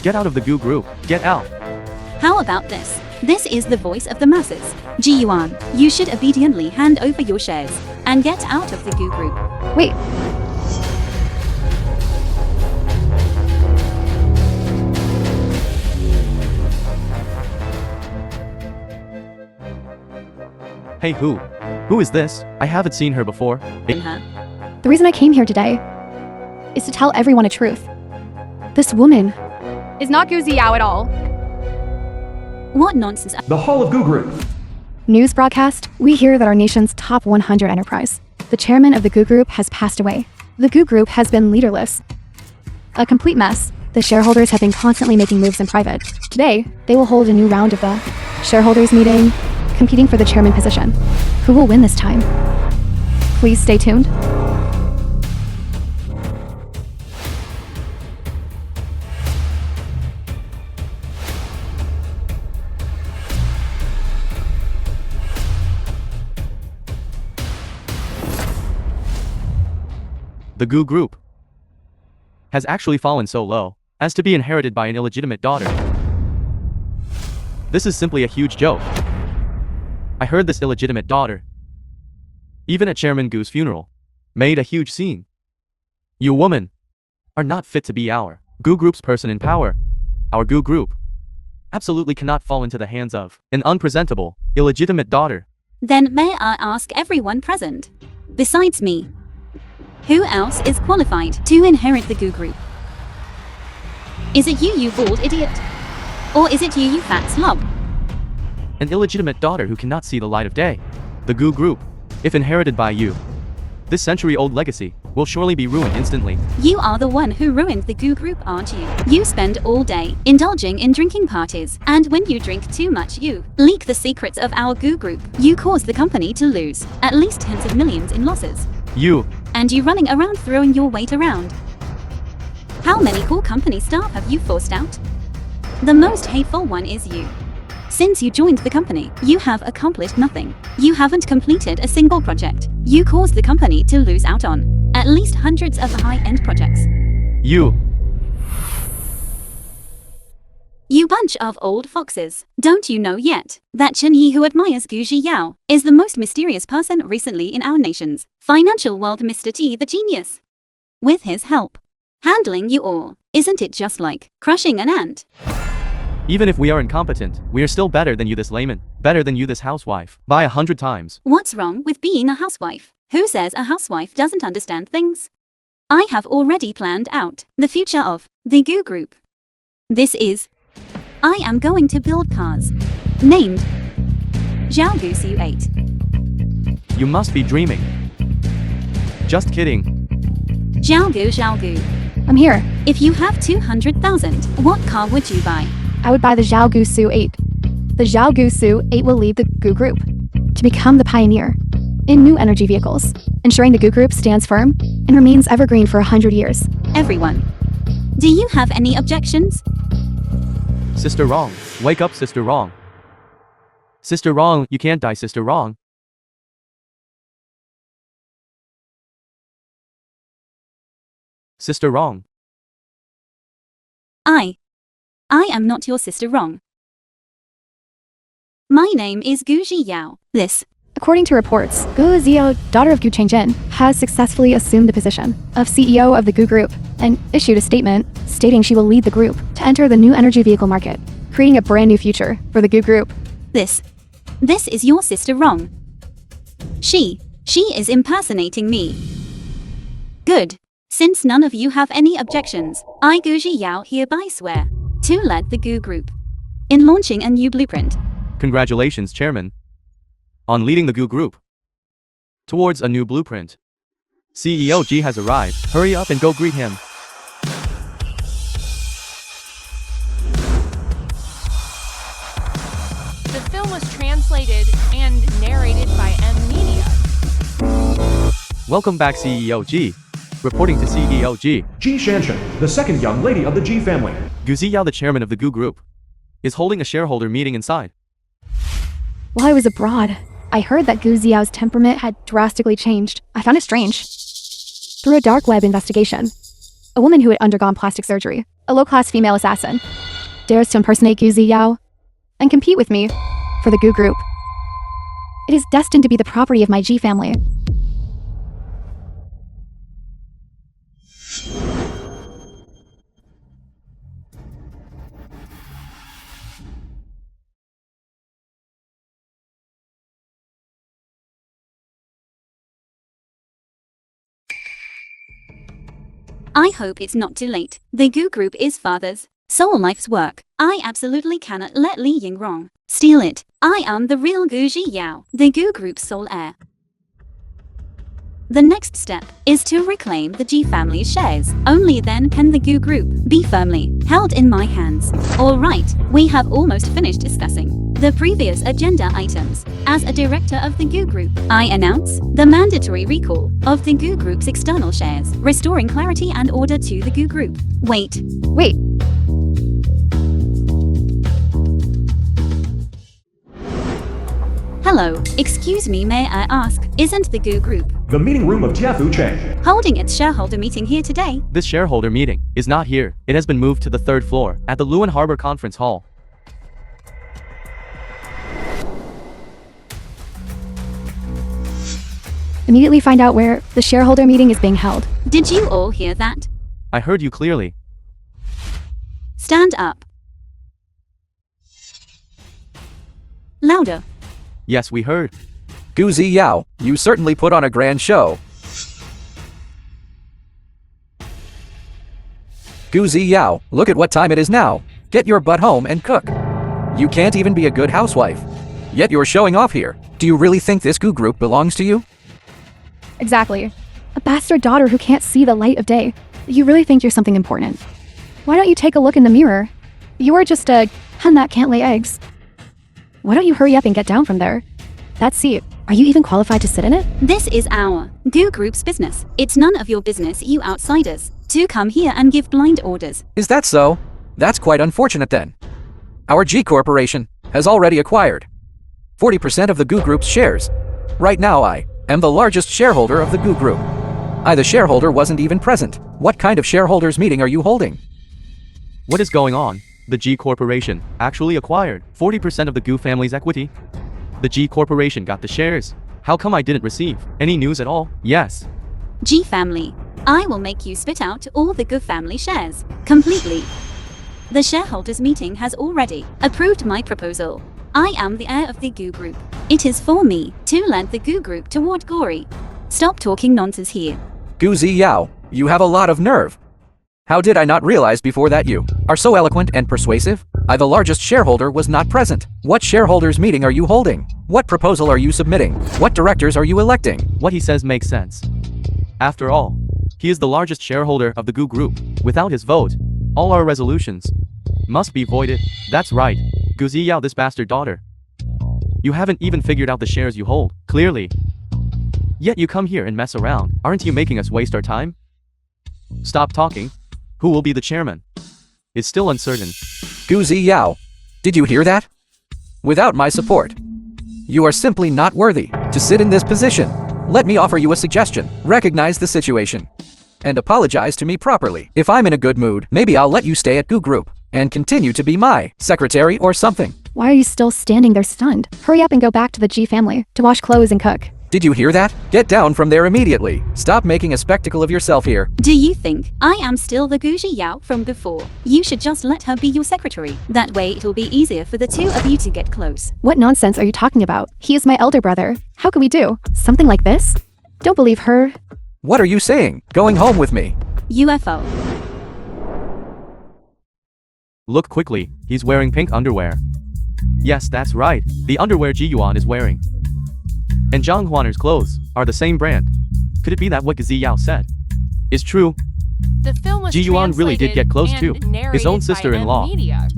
Get out of the Goo group. Get out. How about this? This is the voice of the masses. Ji Yuan, you should obediently hand over your shares and get out of the Goo group. Wait. Hey, who? Who is this? I haven't seen her before. In her. The reason I came here today is to tell everyone a truth. This woman is not Gu Ziyao at all. What nonsense. The Hall of Goo Group. News broadcast, we hear that our nation's top 100 enterprise, the chairman of the Goo Group, has passed away. The Goo Group has been leaderless. A complete mess. The shareholders have been constantly making moves in private. Today, they will hold a new round of the shareholders meeting, competing for the chairman position. Who will win this time? Please stay tuned. The Goo group has actually fallen so low as to be inherited by an illegitimate daughter. This is simply a huge joke. I heard this illegitimate daughter, even at Chairman Goo's funeral, made a huge scene. You women are not fit to be our Goo group's person in power. Our Goo group absolutely cannot fall into the hands of an unpresentable, illegitimate daughter. Then may I ask everyone present, besides me, who else is qualified to inherit the Goo group? Is it you bald idiot? Or is it you fat slob? An illegitimate daughter who cannot see the light of day. The Goo group, if inherited by you, this century-old legacy will surely be ruined instantly. You are the one who ruined the Goo group, aren't you? You spend all day indulging in drinking parties, and when you drink too much you leak the secrets of our Goo group. You cause the company to lose at least tens of millions in losses. And you running around throwing your weight around. How many cool company staff have you forced out? The most hateful one is you. Since you joined the company, you have accomplished nothing. You haven't completed a single project. You caused the company to lose out on at least hundreds of high-end projects. You bunch of old foxes. Don't you know yet that Chen Yi, who admires Gu Ziyao, is the most mysterious person recently in our nation's financial world? Mr. T, the genius. With his help, handling you all, isn't it just like crushing an ant? Even if we are incompetent, we are still better than you, this layman, better than you, this housewife, by 100 times. What's wrong with being a housewife? Who says a housewife doesn't understand things? I have already planned out the future of the Goo group. I am going to build cars named Zhaogu Su8. You must be dreaming. Just kidding. Zhaogu. I'm here. If you have 200,000, what car would you buy? I would buy the Zhaogu Su8. The Zhaogu Su8 will lead the Goo group to become the pioneer in new energy vehicles, ensuring the Goo group stands firm and remains evergreen for 100 years. Everyone, do you have any objections? Sister Wrong, wake up, Sister Wrong. Sister Wrong, you can't die, Sister Wrong. Sister Wrong. I am not your Sister Wrong. My name is Gu Ziyao. According to reports, Gu Ziyao, daughter of Gu Chengjin, has successfully assumed the position of CEO of the Goo group and issued a statement stating she will lead the group to enter the new energy vehicle market, creating a brand new future for the Goo group. This is your Sister Wrong. She is impersonating me. Good. Since none of you have any objections, I, Gu Ziyao, hereby swear to lead the Goo group in launching a new blueprint. Congratulations, Chairman, on leading the Goo group towards a new blueprint. CEO G has arrived. Hurry up and go greet him. The film was translated and narrated by Amnesiac. Welcome back, CEO G. Reporting to CEO G. Ji Shanshan, the second young lady of the Ji family. Gu Ziyao, the chairman of the Goo group, is holding a shareholder meeting inside. While I was abroad, I heard that Gu Ziyao's temperament had drastically changed. I found it strange. Through a dark web investigation, A woman who had undergone plastic surgery, a low-class female assassin, dares to impersonate Gu Ziyao and compete with me for the Gu Group. It is destined to be the property of my G family. I hope it's not too late. The Gu Group is father's soul life's work. I absolutely cannot let Li Yingrong steal it. I am the real Gu Ziyao, the Gu Group's sole heir. The next step is to reclaim the G family's shares. Only then can the Gu Group be firmly held in my hands. Alright, we have almost finished discussing the previous agenda items. As a director of the Gu Group, I announce the mandatory recall of the Gu Group's external shares, restoring clarity and order to the Gu Group. Wait. Hello, excuse me, may I ask, isn't the Gu Group The meeting room of Jiafu Cheng. holding its shareholder meeting here today? This shareholder meeting is not here. It has been moved to the 3rd floor at the Luan Harbor Conference Hall. Immediately find out where the shareholder meeting is being held. Did you all hear that? I heard you clearly. Stand up. Louder. Yes, we heard. Gu Ziyao, you certainly put on a grand show. Gu Ziyao, look at what time it is now. Get your butt home and cook. You can't even be a good housewife. Yet you're showing off here. Do you really think this Gu Group belongs to you? Exactly. A bastard daughter who can't see the light of day. You really think you're something important. Why don't you take a look in the mirror? You are just a hen that can't lay eggs. Why don't you hurry up and get down from there? That seat, are you even qualified to sit in it? This is our Gu Group's business. It's none of your business, you outsiders, to come here and give blind orders. Is that so? That's quite unfortunate then. Our G Corporation has already acquired 40% of the Gu Group's shares. Right now I am the largest shareholder of the Gu Group. The shareholder wasn't even present. What kind of shareholders meeting are you holding? What is going on? The G Corporation actually acquired 40% of the Gu family's equity. The G Corporation got the shares. How come I didn't receive any news at all? Yes. G family, I will make you spit out all the Gu family shares completely. The shareholders meeting has already approved my proposal. I am the heir of the Gu Group. It is for me to lead the Gu Group toward glory. Stop talking nonsense here. Gu Ziyao, you have a lot of nerve. How did I not realize before that you are so eloquent and persuasive? The largest shareholder was not present. What shareholders meeting are you holding? What proposal are you submitting? What directors are you electing? What he says makes sense. After all, he is the largest shareholder of the Gu Group. Without his vote, all our resolutions must be voided. That's right, Gu Ziyao, this bastard daughter. You haven't even figured out the shares you hold, clearly. Yet you come here and mess around. Aren't you making us waste our time? Stop talking. Who will be the chairman? It's still uncertain. Gu Ziyao, did you hear that? Without my support, you are simply not worthy to sit in this position. Let me offer you a suggestion. Recognize the situation and apologize to me properly. If I'm in a good mood, maybe I'll let you stay at Gu Group and continue to be my secretary or something. Why are you still standing there stunned? Hurry up and go back to the G family to wash clothes and cook. Did you hear that? Get down from there immediately. Stop making a spectacle of yourself here. Do you think I am still the Gu Ziyao from before? You should just let her be your secretary. That way it'll be easier for the two of you to get close. What nonsense are you talking about? He is my elder brother. How can we do something like this? Don't believe her. What are you saying? Going home with me. UFO. Look quickly, he's wearing pink underwear. Yes, that's right, the underwear Ji Yuan is wearing. And Zhang Huaner's clothes are the same brand. Could it be that what Gu Ziyao said is true? The film was Ji Yuan really did get close translated to and his own narrated by sister-in-law. Amnesiac.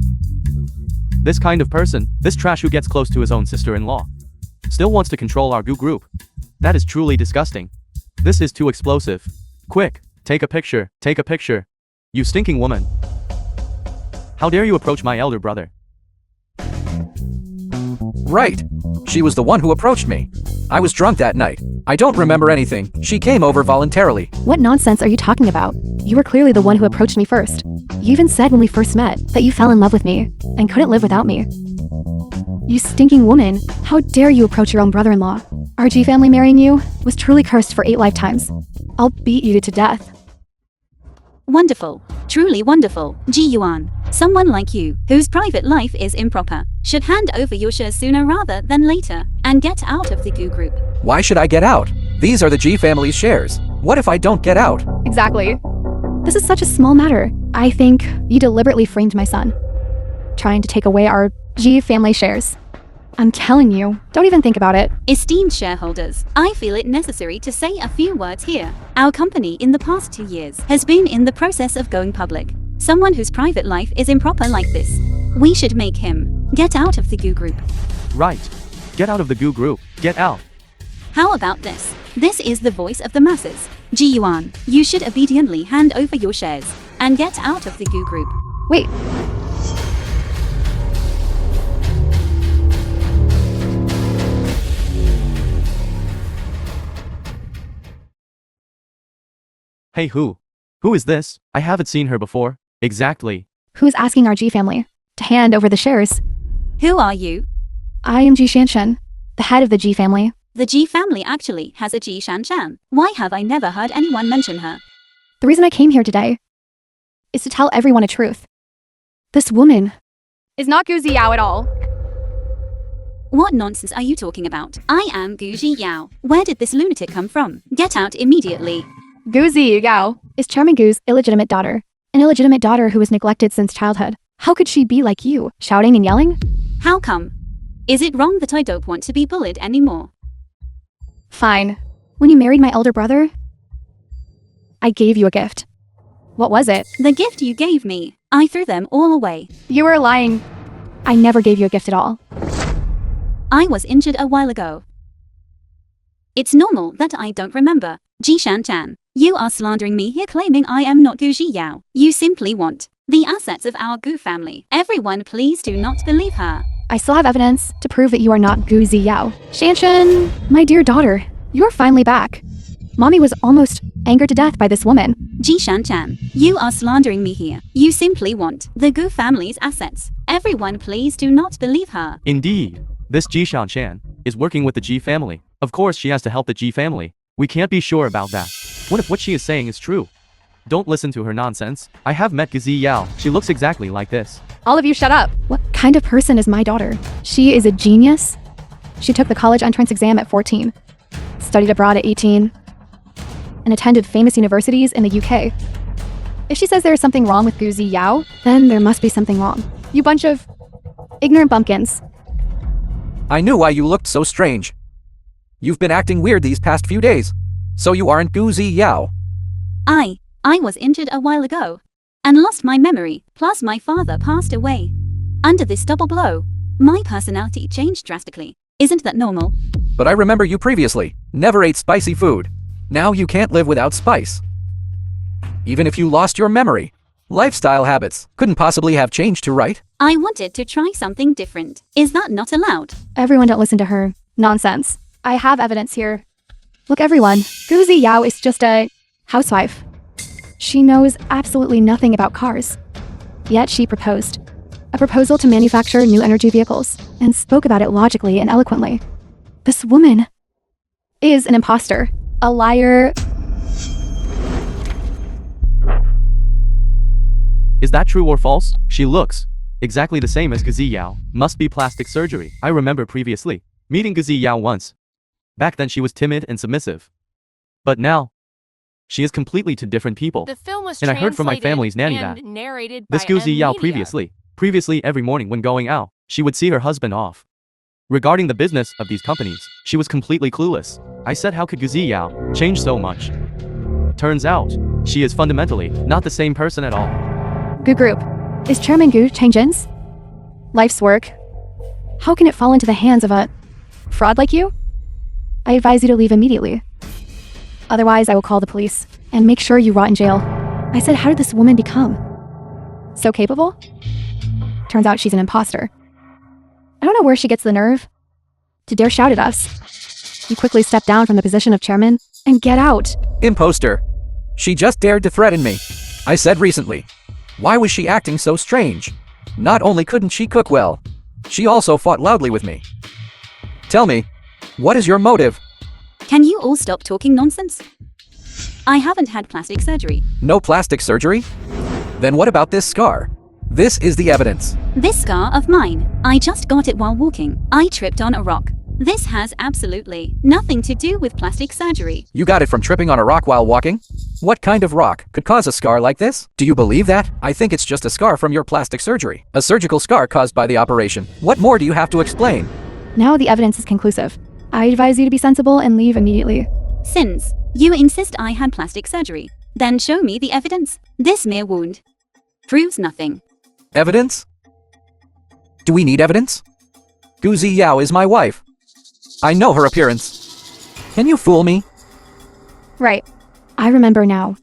This kind of person, this trash who gets close to his own sister-in-law, still wants to control our Gu Group. That is truly disgusting. This is too explosive. Quick, take a picture, take a picture. You stinking woman. How dare you approach my elder brother? Right. She was the one who approached me. I was drunk that night. I don't remember anything. She came over voluntarily. What nonsense are you talking about? You were clearly the one who approached me first. You even said when we first met that you fell in love with me and couldn't live without me. You stinking woman, how dare you approach your own brother-in-law? Our G family marrying you was truly cursed for 8 lifetimes. I'll beat you to death. Wonderful. Truly wonderful. Ji Yuan. Someone like you, whose private life is improper, should hand over your shares sooner rather than later, and get out of the Gu Group. Why should I get out? These are the G family's shares. What if I don't get out? Exactly. This is such a small matter. I think you deliberately framed my son, trying to take away our G family shares. I'm telling you, don't even think about it. Esteemed shareholders, I feel it necessary to say a few words here. Our company in the past 2 years has been in the process of going public. Someone whose private life is improper like this, we should make him get out of the Gu Group. Right. Get out of the Gu Group. Get out. How about this? This is the voice of the masses. Ji Yuan, you should obediently hand over your shares and get out of the Gu Group. Wait. Hey, who? Who is this? I haven't seen her before. Exactly. Who's asking our G family to hand over the shares? Who are you? I am Ji Shanshan, the head of the G family. The Ji family actually has a Ji Shanshan. Why have I never heard anyone mention her? The reason I came here today is to tell everyone a truth. This woman is not Gu Ziyao at all. What nonsense are you talking about? I am Gu Ziyao. Where did this lunatic come from? Get out immediately. Gu Ziyao is Chairman Gu's illegitimate daughter. An illegitimate daughter who was neglected since childhood. How could she be like you, shouting and yelling? How come? Is it wrong that I don't want to be bullied anymore? Fine. When you married my elder brother, I gave you a gift. What was it? The gift you gave me, I threw them all away. You were lying. I never gave you a gift at all. I was injured a while ago. It's normal that I don't remember. Ji Shanchan, you are slandering me here claiming I am not Gu Ziyao. You simply want the assets of our Gu family. Everyone please do not believe her. I still have evidence to prove that you are not Gu Ziyao. Shanshan, my dear daughter, you're finally back. Mommy was almost angered to death by this woman. Ji Shanchan, you are slandering me here. You simply want the Gu family's assets. Everyone please do not believe her. Indeed. This Ji Shanshan is working with the Ji family. Of course she has to help the Ji family. We can't be sure about that. What if what she is saying is true? Don't listen to her nonsense. I have met Gu Ziyao. She looks exactly like this. All of you shut up. What kind of person is my daughter? She is a genius. She took the college entrance exam at 14, studied abroad at 18, and attended famous universities in the UK. If she says there is something wrong with Gu Ziyao, then there must be something wrong. You bunch of ignorant bumpkins. I knew why you looked so strange. You've been acting weird these past few days. So you aren't Gu Ziyao. I was injured a while ago and lost my memory, plus my father passed away. Under this double blow, my personality changed drastically. Isn't that normal? But I remember you previously never ate spicy food. Now you can't live without spice. Even if you lost your memory, lifestyle habits couldn't possibly have changed too, right? I wanted to try something different. Is that not allowed? Everyone don't listen to her. Nonsense. I have evidence here. Look everyone, Gu Ziyao is just a housewife. She knows absolutely nothing about cars. Yet she proposed a proposal to manufacture new energy vehicles and spoke about it logically and eloquently. This woman is an imposter, a liar. Is that true or false? She looks exactly the same as Gu Ziyao. Must be plastic surgery. I remember previously meeting Gu Ziyao once. Back then she was timid and submissive. But now, she is completely two different people. The film was and I heard from my family's nanny and that narrated this by Gu Ziyao Amnesiac. previously every morning when going out, she would see her husband off. Regarding the business of these companies, she was completely clueless. I said how could Gu Ziyao change so much? Turns out, she is fundamentally not the same person at all. Gu Group. Is Chairman Gu Changjin's life's work? How can it fall into the hands of a fraud like you? I advise you to leave immediately. Otherwise, I will call the police and make sure you rot in jail. I said, how did this woman become so capable? Turns out she's an imposter. I don't know where she gets the nerve to dare shout at us. You quickly step down from the position of chairman and get out. Imposter. She just dared to threaten me. I said recently. Why was she acting so strange? Not only couldn't she cook well, she also fought loudly with me. Tell me, what is your motive? Can you all stop talking nonsense? I haven't had plastic surgery. No plastic surgery? Then what about this scar? This is the evidence. This scar of mine, I just got it while walking. I tripped on a rock. This has absolutely nothing to do with plastic surgery. You got it from tripping on a rock while walking? What kind of rock could cause a scar like this? Do you believe that? I think it's just a scar from your plastic surgery. A surgical scar caused by the operation. What more do you have to explain? Now the evidence is conclusive. I advise you to be sensible and leave immediately. Since you insist I had plastic surgery, then show me the evidence. This mere wound proves nothing. Evidence? Do we need evidence? Gu Ziyao is my wife. I know her appearance. Can you fool me? Right. I remember now.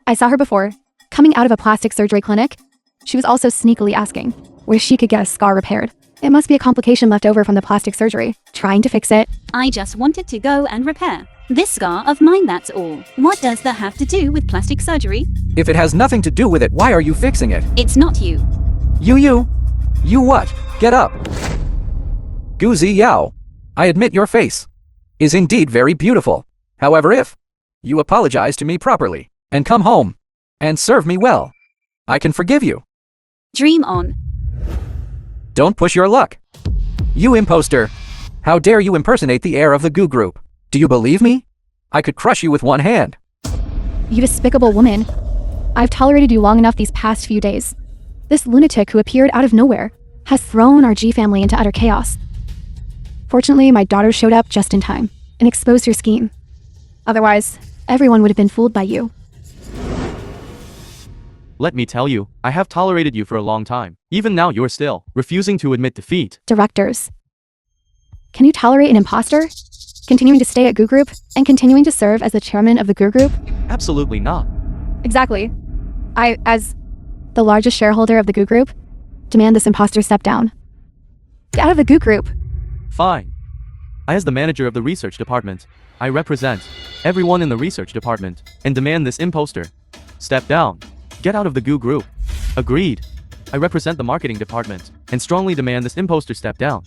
I saw her before, coming out of a plastic surgery clinic. She was also sneakily asking where she could get a scar repaired. It must be a complication left over from the plastic surgery. Trying to fix it. I just wanted to go and repair this scar of mine, that's all. What does that have to do with plastic surgery? If it has nothing to do with it, why are you fixing it? It's not you. You? You what? Get up. Gu Ziyao, I admit your face is indeed very beautiful. However, if you apologize to me properly and come home and serve me well, I can forgive you. Dream on. Don't push your luck. You imposter. How dare you impersonate the heir of the Gu Group? Do you believe me? I could crush you with one hand. You despicable woman. I've tolerated you long enough these past few days. This lunatic who appeared out of nowhere has thrown our G family into utter chaos. Fortunately, my daughter showed up just in time and exposed your scheme. Otherwise, everyone would have been fooled by you. Let me tell you, I have tolerated you for a long time. Even now you're still refusing to admit defeat. Directors. Can you tolerate an imposter? Continuing to stay at Gu Group and continuing to serve as the chairman of the Gu Group? Absolutely not. Exactly. I, as the largest shareholder of the Gu Group, demand this imposter step down. Get out of the Gu Group. Fine. I, as the manager of the research department, I represent everyone in the research department and demand this imposter step down. Get out of the Gu Group. Agreed. I represent the marketing department and strongly demand this imposter step down.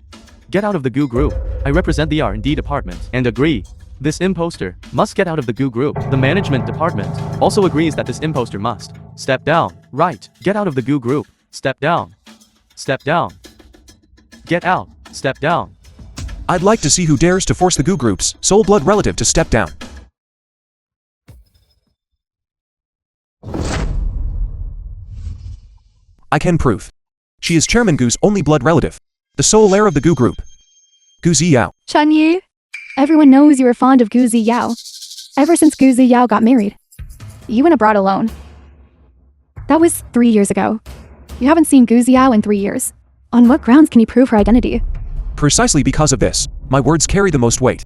Get out of the Gu Group. I represent the R&D department and agree. This imposter must get out of the Gu Group. The management department also agrees that this imposter must step down. Right. Get out of the Gu Group. Step down. Step down. Get out. Step down. I'd like to see who dares to force the Gu Group's soul blood relative to step down. I can prove. She is Chairman Gu's only blood relative, the sole heir of the Gu Group. Gu Ziyao. Chunyi, everyone knows you were fond of Gu Ziyao. Ever since Gu Ziyao got married. You went abroad alone. That was 3 years ago. You haven't seen Gu Ziyao in 3 years. On what grounds can you prove her identity? Precisely because of this, my words carry the most weight.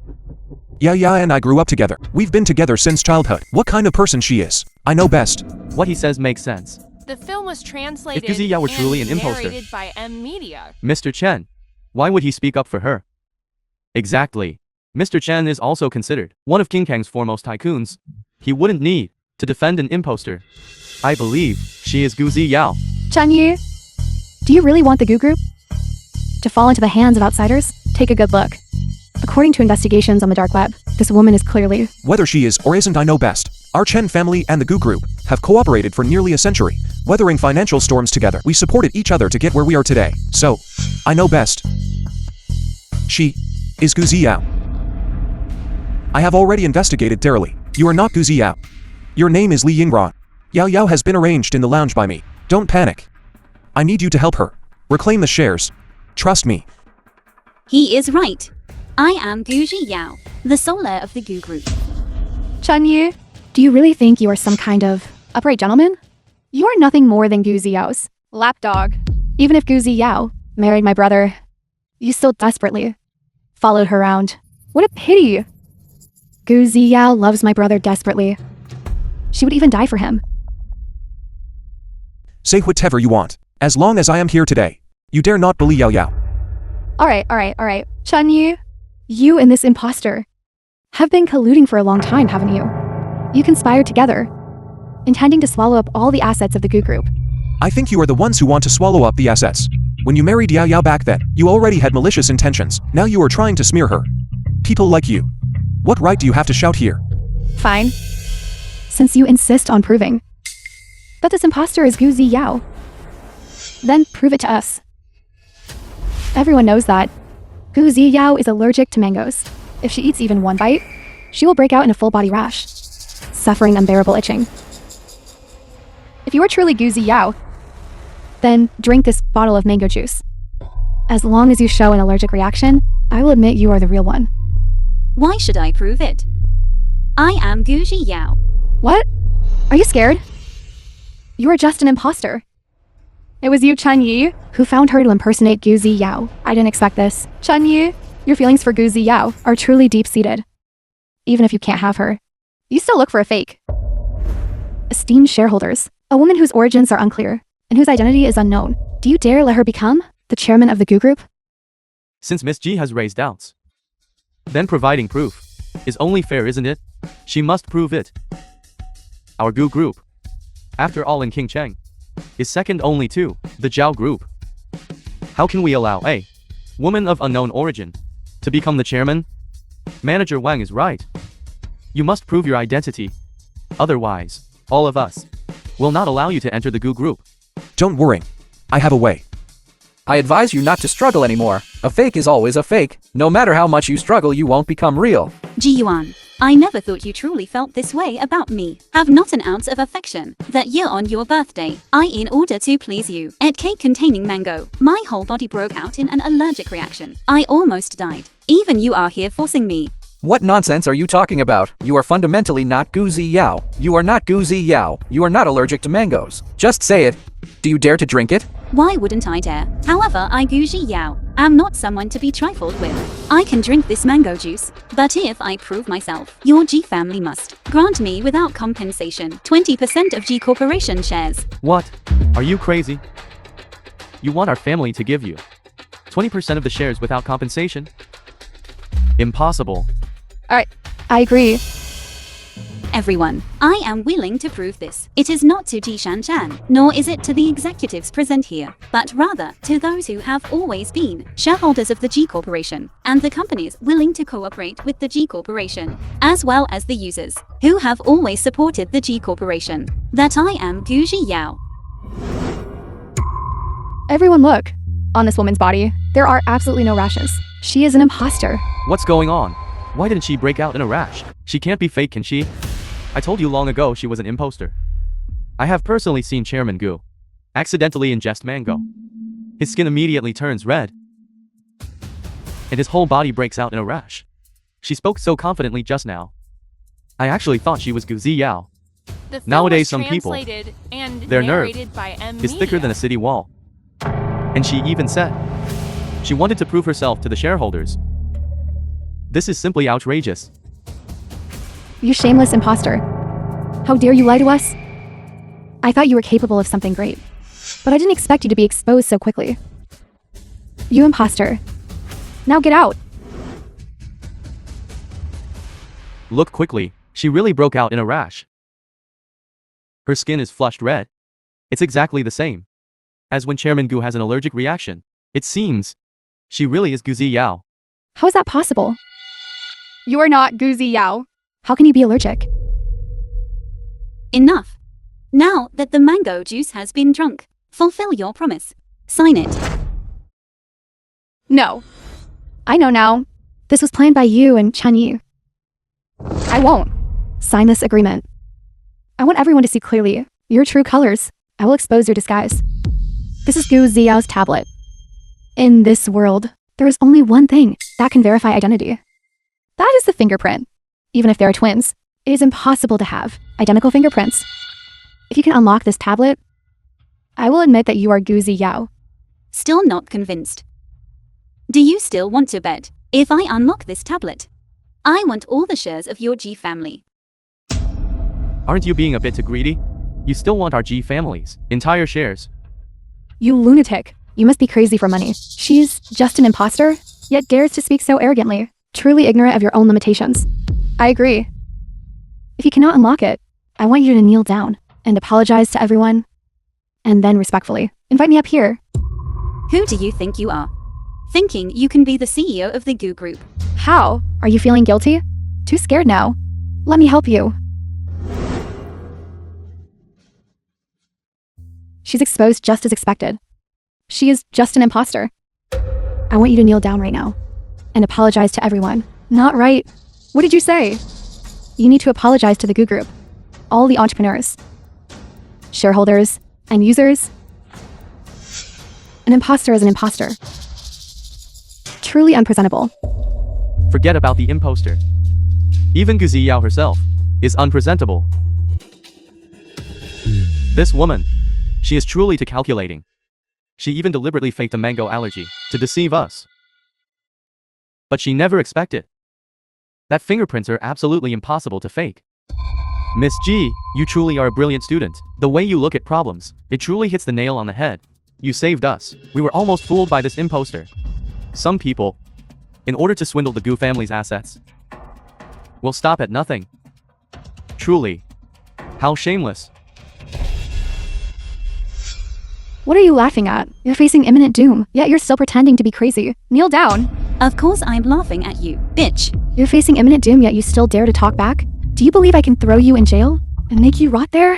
Yaya and I grew up together. We've been together since childhood. What kind of person she is, I know best. What he says makes sense. The film was translated If Gu Ziyao were truly and an imposter, narrated by Amnesiac. Mr. Chen, why would he speak up for her? Exactly. Mr. Chen is also considered one of King Kang's foremost tycoons. He wouldn't need to defend an imposter. I believe she is Gu Ziyao. Chunyi, do you really want the Gu Group to fall into the hands of outsiders? Take a good look. According to investigations on the dark web, this woman is clearly... Whether she is or isn't, I know best. Our Chen family and the Gu Group have cooperated for nearly a century, weathering financial storms together. We supported each other to get where we are today. So, I know best. She is Gu Ziyao. I have already investigated thoroughly. You are not Gu Ziyao. Your name is Li Yingran. Yao Yao has been arranged in the lounge by me. Don't panic. I need you to help her. Reclaim the shares. Trust me. He is right. I am Gu Ziyao, the sole heir of the Gu Group. Chunyi, do you really think you are some kind of upright gentleman? You are nothing more than Gu Ziyao's lapdog. Even if Gu Ziyao married my brother, you still desperately followed her around. What a pity. Gu Ziyao loves my brother desperately. She would even die for him. Say whatever you want. As long as I am here today, you dare not bully Yao Yao. Alright. Chunyi, You and this imposter have been colluding for a long time, haven't you? You conspired together, intending to swallow up all the assets of the Goo Group. I think you are the ones who want to swallow up the assets. When you married Yao Yao back then, you already had malicious intentions. Now you are trying to smear her. People like you. What right do you have to shout here? Fine. Since you insist on proving that this imposter is Gu Ziyao, then prove it to us. Everyone knows that Gu Ziyao is allergic to mangoes. If she eats even one bite, she will break out in a full body rash, suffering unbearable itching. If you are truly Gu Ziyao, then drink this bottle of mango juice. As long as you show an allergic reaction, I will admit you are the real one. Why should I prove it? I am Gu Ziyao. What? Are you scared? You are just an imposter. It was you, Chen Yi, who found her to impersonate Gu Ziyao. I didn't expect this. Chen Yi, your feelings for Gu Ziyao are truly deep-seated. Even if you can't have her, you still look for a fake. Esteemed shareholders, a woman whose origins are unclear and whose identity is unknown, do you dare let her become the chairman of the Goo Group? Since Miss G has raised doubts, then providing proof is only fair, isn't it? She must prove it. Our Goo Group, after all in King Cheng, is second only to the Zhao Group. How can we allow a woman of unknown origin to become the chairman? Manager Wang is right. You must prove your identity. Otherwise, all of us will not allow you to enter the Goo Group. Don't worry. I have a way. I advise you not to struggle anymore. A fake is always a fake. No matter how much you struggle, you won't become real. Ji Yuan, I never thought you truly felt this way about me. Have not an ounce of affection. That year on your birthday, in order to please you, ate cake containing mango. My whole body broke out in an allergic reaction. I almost died. Even you are here forcing me. What nonsense are you talking about? You are fundamentally not Gu Ziyao. You are not Gu Ziyao. You are not allergic to mangoes. Just say it. Do you dare to drink it? Why wouldn't I dare? However, I Gu Ziyao am not someone to be trifled with. I can drink this mango juice, but if I prove myself, your G family must grant me without compensation 20% of G Corporation shares. What? Are you crazy? You want our family to give you 20% of the shares without compensation? Impossible. Alright, I agree. Everyone, I am willing to prove this. It is not to Ji Shanshan, nor is it to the executives present here, but rather to those who have always been shareholders of the G Corporation, and the companies willing to cooperate with the G Corporation, as well as the users, who have always supported the G Corporation, that I am Gu Ziyao. Everyone look. On this woman's body, there are absolutely no rashes. She is an imposter. What's going on? Why didn't she break out in a rash? She can't be fake, can she? I told you long ago she was an imposter. I have personally seen Chairman Gu accidentally ingest mango. His skin immediately turns red, and his whole body breaks out in a rash. She spoke so confidently just now. I actually thought she was Gu Ziyao. The film Nowadays was some people, translated and their nerve narrated by is thicker than a Amnesiac. city wall. And she even said she wanted to prove herself to the shareholders. This is simply outrageous. You shameless imposter. How dare you lie to us? I thought you were capable of something great, but I didn't expect you to be exposed so quickly. You imposter. Now get out. Look quickly, she really broke out in a rash. Her skin is flushed red. It's exactly the same as when Chairman Gu has an allergic reaction. It seems she really is Gu Ziyao. How is that possible? You are not Gu Ziyao. How can you be allergic? Enough. Now that the mango juice has been drunk, fulfill your promise. Sign it. No. I know now. This was planned by you and Chen Yi. I won't sign this agreement. I want everyone to see clearly your true colors. I will expose your disguise. This is Gu Ziyao's tablet. In this world, there is only one thing that can verify identity. That is the fingerprint. Even if they are twins, it is impossible to have identical fingerprints. If you can unlock this tablet, I will admit that you are Gu Ziyao. Still not convinced. Do you still want to bet? If I unlock this tablet, I want all the shares of your G family. Aren't you being a bit too greedy? You still want our G family's entire shares. You lunatic. You must be crazy for money. She's just an imposter, yet dares to speak so arrogantly. Truly ignorant of your own limitations. I agree. If you cannot unlock it, I want you to kneel down and apologize to everyone, and then respectfully invite me up here. Who do you think you are? Thinking you can be the CEO of the Goo Group. How? Are you feeling guilty? Too scared now. Let me help you. She's exposed just as expected. She is just an imposter. I want you to kneel down right now and apologize to everyone. Not right. What did you say? You need to apologize to the Goo Group, all the entrepreneurs, shareholders, and users. An imposter is an imposter. Truly unpresentable. Forget about the imposter. Even Gu Ziyao herself is unpresentable. This woman, she is truly too calculating. She even deliberately faked a mango allergy to deceive us. But she never expected that fingerprints are absolutely impossible to fake. Miss G, you truly are a brilliant student. The way you look at problems, it truly hits the nail on the head. You saved us. We were almost fooled by this imposter. Some people, in order to swindle the Gu family's assets, will stop at nothing. Truly, how shameless. What are you laughing at? You're facing imminent doom, yet you're still pretending to be crazy. Kneel down. Of course I'm laughing at you, bitch. You're facing imminent doom, yet you still dare to talk back? Do you believe I can throw you in jail and make you rot there?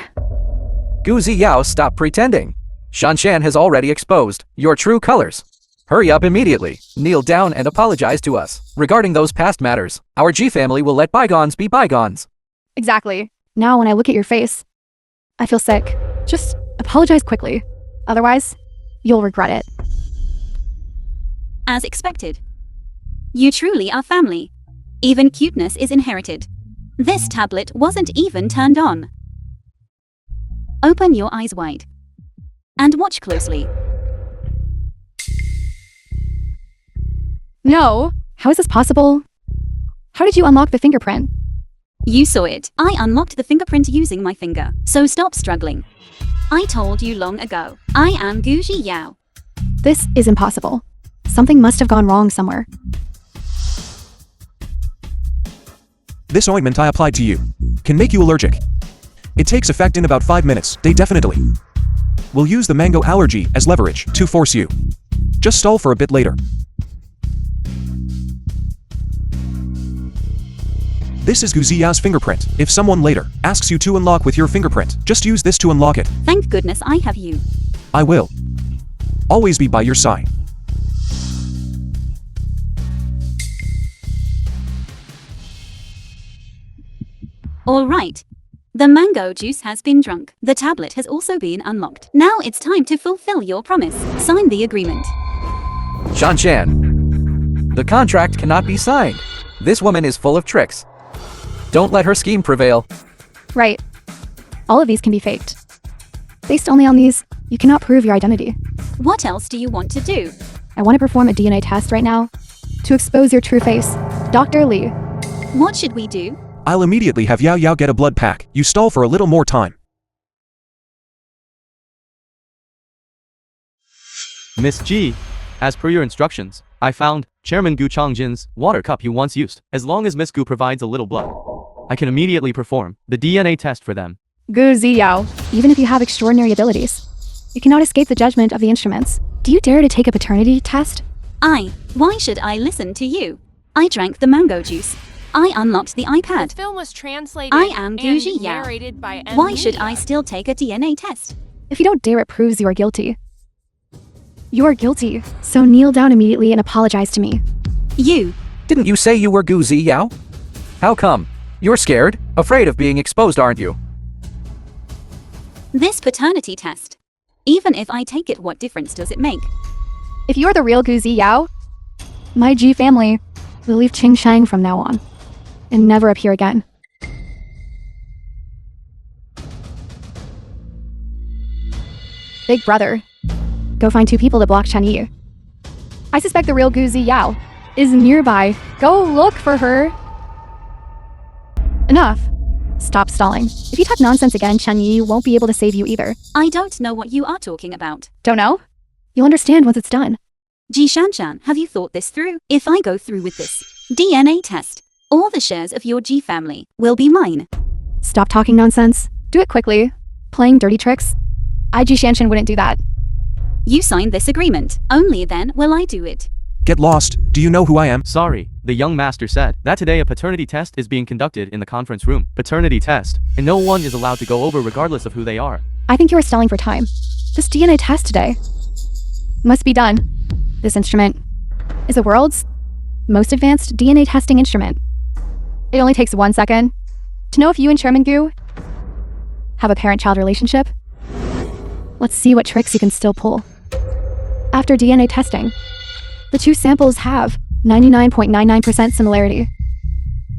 Gu Ziyao, stop pretending. Shanshan has already exposed your true colors. Hurry up immediately. Kneel down and apologize to us. Regarding those past matters, our G family will let bygones be bygones. Exactly. Now when I look at your face, I feel sick. Just apologize quickly. Otherwise, you'll regret it. As expected. You truly are family. Even cuteness is inherited. This tablet wasn't even turned on. Open your eyes wide. And watch closely. No. How is this possible? How did you unlock the fingerprint? You saw it. I unlocked the fingerprint using my finger. So stop struggling. I told you long ago. I am Gu Ziyao. This is impossible. Something must have gone wrong somewhere. This ointment I applied to you can make you allergic. It takes effect in about 5 minutes. They definitely will use the mango allergy as leverage to force you. Just stall for a bit later. This is Gu Ziyao's fingerprint. If someone later asks you to unlock with your fingerprint, just use this to unlock it. Thank goodness I have you. I will always be by your side. All right. The mango juice has been drunk. The tablet has also been unlocked. Now it's time to fulfill your promise. Sign the agreement. Shanshan, the contract cannot be signed. This woman is full of tricks. Don't let her scheme prevail. Right. All of these can be faked. Based only on these, you cannot prove your identity. What else do you want to do? I want to perform a DNA test right now to expose your true face. Dr. Lee. What should we do? I'll immediately have Yao Yao get a blood pack. You stall for a little more time. Miss G, as per your instructions, I found Chairman Gu Changjin's water cup you once used. As long as Miss Gu provides a little blood, I can immediately perform the DNA test for them. Gu Ziyao. Even if you have extraordinary abilities, you cannot escape the judgment of the instruments. Do you dare to take a paternity test? Why should I listen to you? I drank the mango juice. I unlocked the The iPad. film was translated I am Gu and Ziyao. narrated by Why should I Amnesiac. still take a DNA test? If you don't dare, it proves you are guilty. You are guilty. So kneel down immediately and apologize to me. You. Didn't you say you were Gu Ziyao? How come? You're scared? Afraid of being exposed, aren't you? This paternity test. Even if I take it, what difference does it make? If you are the real Gu Ziyao, my G family will leave Qingshang from now on and never appear again. Big brother, go find 2 people to block Chen Yi. I suspect the real Gu Ziyao is nearby. Go look for her. Enough. Stop stalling. If you talk nonsense again, Chen Yi won't be able to save you either. I don't know what you are talking about. Don't know? You'll understand once it's done. Ji Shanshan, have you thought this through? If I go through with this, DNA test. All the shares of your G family will be mine. Stop talking nonsense. Do it quickly. Playing dirty tricks? IG Shanshan wouldn't do that. You signed this agreement. Only then will I do it. Get lost. Do you know who I am? Sorry, the young master said that today a paternity test is being conducted in the conference room. Paternity test, and no one is allowed to go over regardless of who they are. I think you are stalling for time. This DNA test today must be done. This instrument is the world's most advanced DNA testing instrument. It only takes 1 second to know if you and Chairman Gu have a parent-child relationship. Let's see what tricks you can still pull. After DNA testing, the two samples have 99.99% similarity,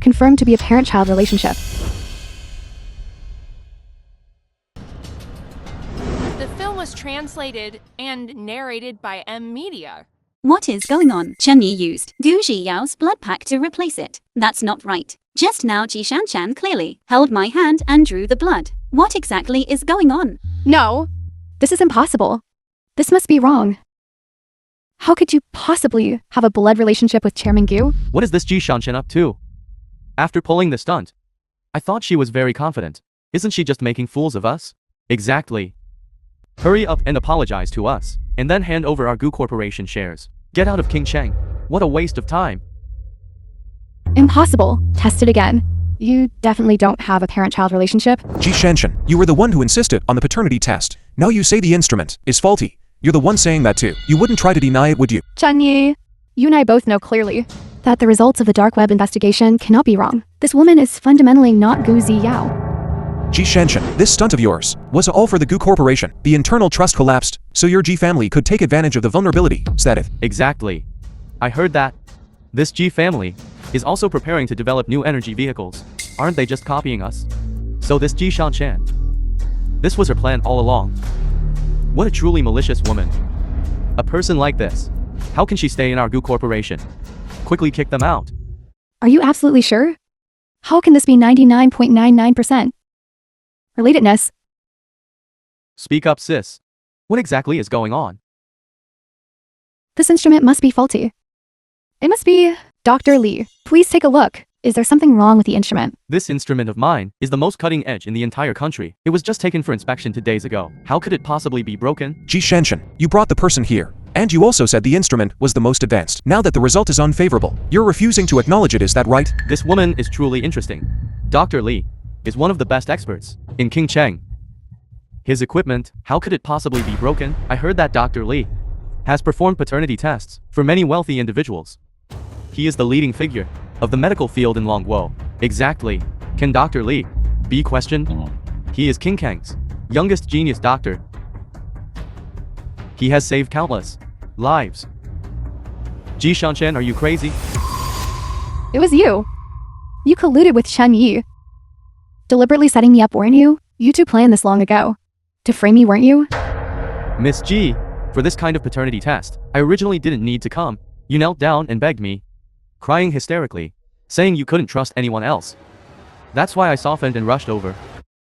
confirmed to be a parent-child relationship. The film was translated and narrated by M Media. What is going on? Chen Yi used Gu Ziyao's blood pack to replace it. That's not right. Just now Ji Shanshan clearly held my hand and drew the blood. What exactly is going on? No, this is impossible. This must be wrong. How could you possibly have a blood relationship with Chairman Gu? What is this Ji Shanshan up to? After pulling the stunt, I thought she was very confident. Isn't she just making fools of us? Exactly. Hurry up and apologize to us, and then hand over our Gu Corporation shares. Get out of King Cheng. What a waste of time. Impossible. Test it again. You definitely don't have a parent-child relationship. Ji Shanshan, you were the one who insisted on the paternity test. Now you say the instrument is faulty. You're the one saying that too. You wouldn't try to deny it, would you? Chen Yi, you and I both know clearly that the results of the dark web investigation cannot be wrong. This woman is fundamentally not Gu Ziyao. Ji Shanshan, this stunt of yours was all for the Gu Corporation. The internal trust collapsed, so your Ji family could take advantage of the vulnerability. Is that it? Exactly. I heard that. This G family is also preparing to develop new energy vehicles. Aren't they just copying us? So this Ji Shanshan, this was her plan all along. What a truly malicious woman. A person like this, how can she stay in our Gu Corporation? Quickly kick them out. Are you absolutely sure? How can this be 99.99%? Relatedness. Speak up, sis. What exactly is going on? This instrument must be faulty. It must be Dr. Lee. Please take a look. Is there something wrong with the instrument? This instrument of mine is the most cutting edge in the entire country. It was just taken for inspection 2 days ago. How could it possibly be broken? Ji Shanshan, you brought the person here. And you also said the instrument was the most advanced. Now that the result is unfavorable, you're refusing to acknowledge it, is that right? This woman is truly interesting. Dr. Lee is one of the best experts in King Cheng. His equipment, how could it possibly be broken? I heard that Dr. Lee has performed paternity tests for many wealthy individuals. He is the leading figure of the medical field in Longguo. Exactly. Can Dr. Lee be questioned? He is King Kang's youngest genius doctor. He has saved countless lives. Ji Shanshan, are you crazy? It was you. You colluded with Chen Yi. Deliberately setting me up, weren't you? You two planned this long ago. To frame me, weren't you? Miss Ji, for this kind of paternity test, I originally didn't need to come. You knelt down and begged me, crying hysterically, saying you couldn't trust anyone else. That's why I softened and rushed over.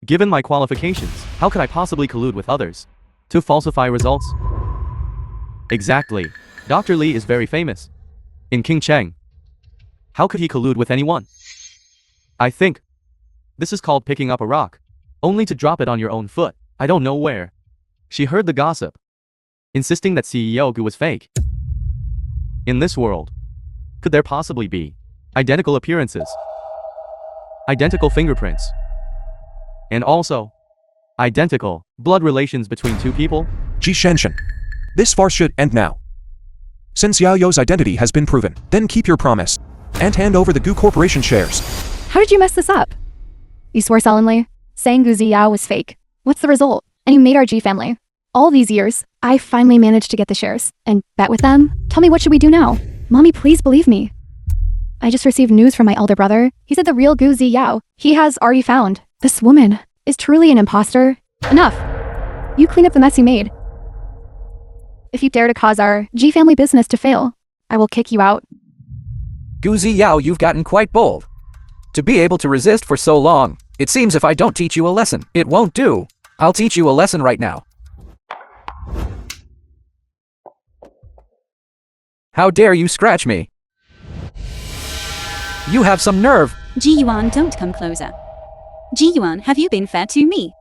Given my qualifications, how could I possibly collude with others to falsify results? Exactly. Dr. Lee is very famous in King Cheng. How could he collude with anyone? I think this is called picking up a rock, only to drop it on your own foot. I don't know where she heard the gossip, insisting that CEO Gu was fake. In this world, could there possibly be identical appearances, identical fingerprints, and also identical blood relations between two people? Ji Shanshan, this farce should end now. Since Yao's identity has been proven, then keep your promise and hand over the Gu Corporation shares. How did you mess this up? You swore solemnly, saying Gu Ziyao was fake. What's the result? And you made our G family. All these years, I finally managed to get the shares and bet with them. Tell me, what should we do now? Mommy, please believe me. I just received news from my elder brother. He said the real Gu Ziyao he has already found. This woman is truly an imposter. Enough. You clean up the mess you made. If you dare to cause our G family business to fail, I will kick you out. Gu Ziyao, you've gotten quite bold. To be able to resist for so long, it seems if I don't teach you a lesson, it won't do. I'll teach you a lesson right now. How dare you scratch me? You have some nerve. Ji-Yuan, don't come closer. Ji-Yuan, have you been fair to me?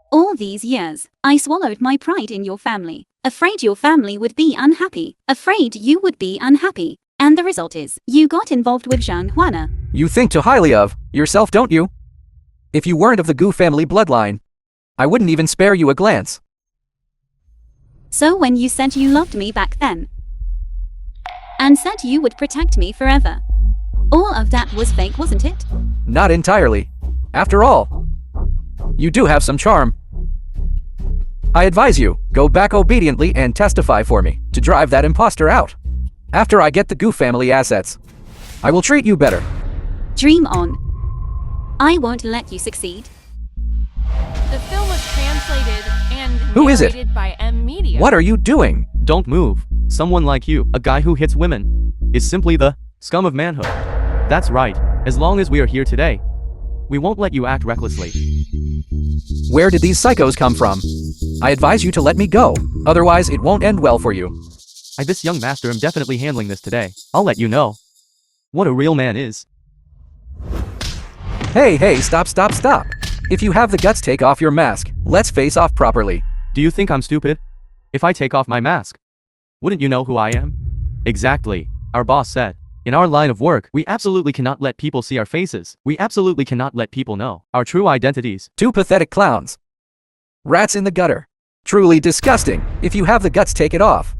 All these years, I swallowed my pride in your family, afraid your family would be unhappy, afraid you would be unhappy. And the result is, you got involved with Zhang Huana. You think too highly of yourself, don't you? If you weren't of the Gu family bloodline, I wouldn't even spare you a glance. So when you said you loved me back then, and said you would protect me forever, all of that was fake, wasn't it? Not entirely. After all, you do have some charm. I advise you, go back obediently and testify for me to drive that imposter out. After I get the Gu family assets, I will treat you better. Dream on. I won't let you succeed. The film was translated and Who is it? narrated by Amnesiac. What are you doing? Don't move. Someone like you, a guy who hits women, is simply the scum of manhood. That's right. As long as we are here today, we won't let you act recklessly. Where did these psychos come from? I advise you to let me go, otherwise it won't end well for you. This young master am definitely handling this today. I'll let you know what a real man is. Hey, stop. If you have the guts, take off your mask. Let's face off properly. Do you think I'm stupid? If I take off my mask, wouldn't you know who I am? Exactly. Our boss said, in our line of work, we absolutely cannot let people see our faces. We absolutely cannot let people know our true identities. Two pathetic clowns. Rats in the gutter. Truly disgusting. If you have the guts, take it off.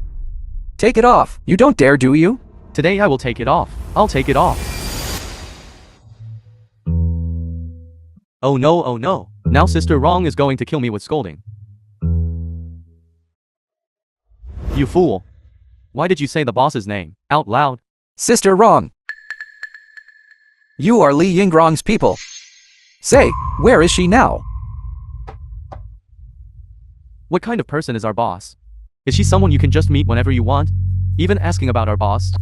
Take it off. You don't dare, do you? Today I will take it off. I'll take it off. Oh no. Now Sister Wrong is going to kill me with scolding. You fool. Why did you say the boss's name out loud? Sister Wrong. You are Li Yingrong's people. Say, where is she now? What kind of person is our boss? Is she someone you can just meet whenever you want? Even asking about our boss?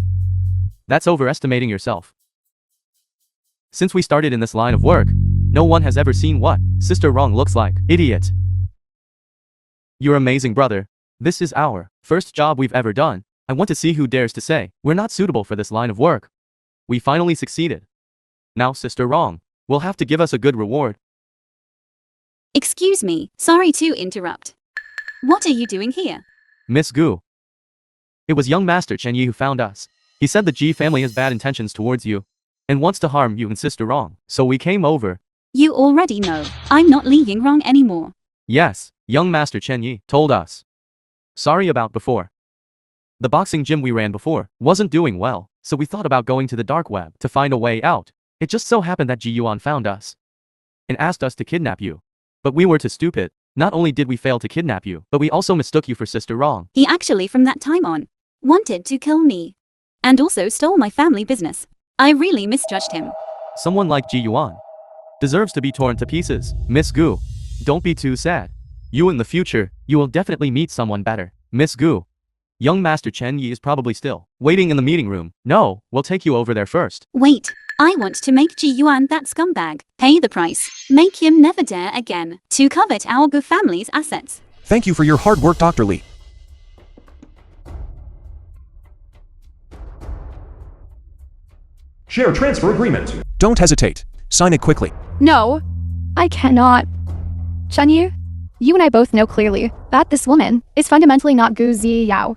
That's overestimating yourself. Since we started in this line of work, no one has ever seen what Sister Wrong looks like. Idiot. You're amazing, brother. This is our first job we've ever done. I want to see who dares to say we're not suitable for this line of work. We finally succeeded. Now Sister Wrong will have to give us a good reward. Excuse me, sorry to interrupt. What are you doing here? Miss Gu. It was young Master Chen Yi who found us. He said the Ji family has bad intentions towards you and wants to harm you and Sister Wrong. So we came over. You already know, I'm not Li Yingrong anymore. Yes, young Master Chen Yi told us. Sorry about before. The boxing gym we ran before wasn't doing well, so we thought about going to the dark web to find a way out. It just so happened that Ji-Yuan found us and asked us to kidnap you. But we were too stupid. Not only did we fail to kidnap you, but we also mistook you for Sister Wrong. He actually from that time on wanted to kill me and also stole my family business. I really misjudged him. Someone like Ji-Yuan deserves to be torn to pieces. Miss Gu, don't be too sad. You in the future, you will definitely meet someone better. Miss Gu, young Master Chen Yi is probably still waiting in the meeting room. No, we'll take you over there first. Wait, I want to make Ji-Yuan that scumbag pay the price. Make him never dare again to covet our Gu family's assets. Thank you for your hard work, Dr. Li. Share transfer agreement. Don't hesitate. Sign it quickly. No, I cannot. Chen you and I both know clearly that this woman is fundamentally not Gu Ziyao.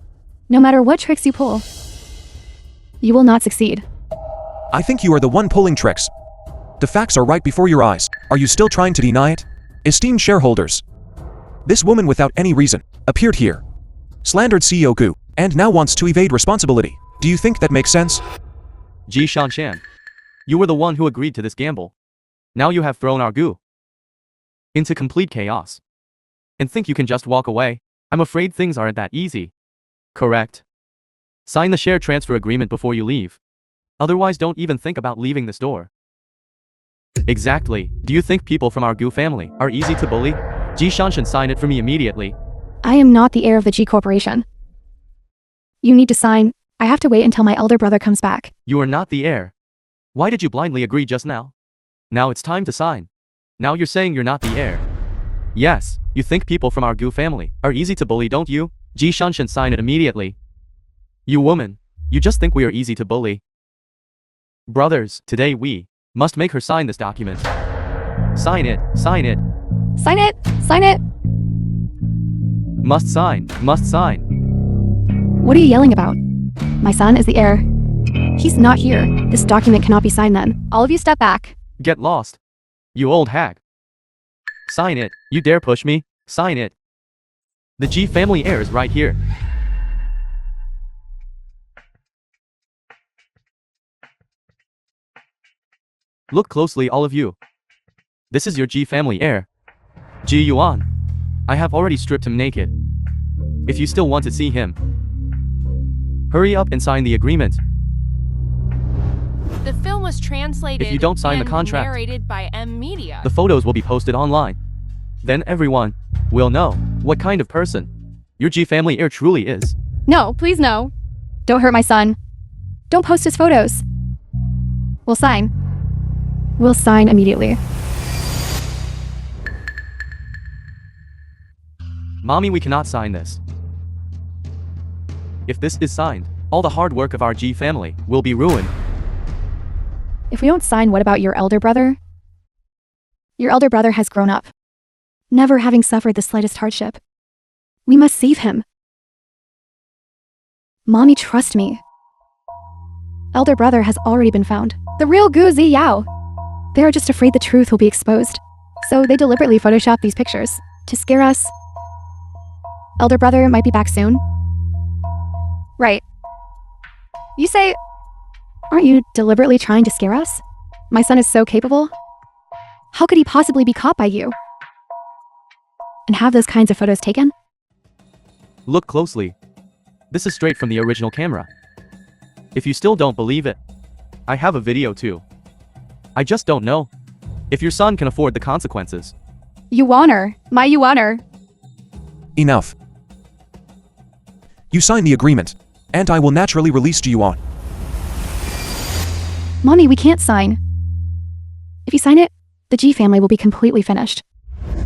No matter what tricks you pull, you will not succeed. I think you are the one pulling tricks. The facts are right before your eyes. Are you still trying to deny it? Esteemed shareholders, this woman without any reason appeared here, slandered CEO Gu, and now wants to evade responsibility. Do you think that makes sense? Ji Shanshan, you were the one who agreed to this gamble. Now you have thrown our Gu into complete chaos. And think you can just walk away? I'm afraid things aren't that easy. Correct. Sign the share transfer agreement before you leave. Otherwise don't even think about leaving this door. Exactly. Do you think people from our Gu family are easy to bully? Ji Shanshan, sign it for me immediately. I am not the heir of the G Corporation. You need to sign. I have to wait until my elder brother comes back. You are not the heir. Why did you blindly agree just now? Now it's time to sign. Now you're saying you're not the heir. Yes, you think people from our Gu family are easy to bully, don't you? Ji Shanshan, sign it immediately. You woman, you just think we are easy to bully. Brothers, today we must make her sign this document. Sign it, sign it. Sign it! Sign it! Must sign, must sign. What are you yelling about? My son is the heir. He's not here. This document cannot be signed then. All of you step back. Get lost. You old hag. Sign it. You dare push me? Sign it. The G family heir is right here. Look closely, all of you. This is your G family heir. Ji Yuan. I have already stripped him naked. If you still want to see him, hurry up and sign the agreement. The film was translated If you don't sign the and contract, narrated by Amnesiac. the photos will be posted online. Then everyone will know what kind of person your G family heir truly is. No, please no. Don't hurt my son. Don't post his photos. We'll sign. We'll sign immediately. Mommy, we cannot sign this. If this is signed, all the hard work of our G family will be ruined. If we don't sign, what about your elder brother? Your elder brother has grown up, never having suffered the slightest hardship. We must save him. Mommy, trust me. Elder brother has already been found. The real Gu Ziyao. They are just afraid the truth will be exposed. So they deliberately Photoshop these pictures to scare us. Elder brother might be back soon. Right. You say, aren't you deliberately trying to scare us? My son is so capable. How could he possibly be caught by you? And have those kinds of photos taken? Look closely. This is straight from the original camera. If you still don't believe it, I have a video too. I just don't know if your son can afford the consequences. Yuaner, my Yuaner. Enough. You sign the agreement, and I will naturally release Yuan. Mommy, we can't sign. If you sign it, the G family will be completely finished.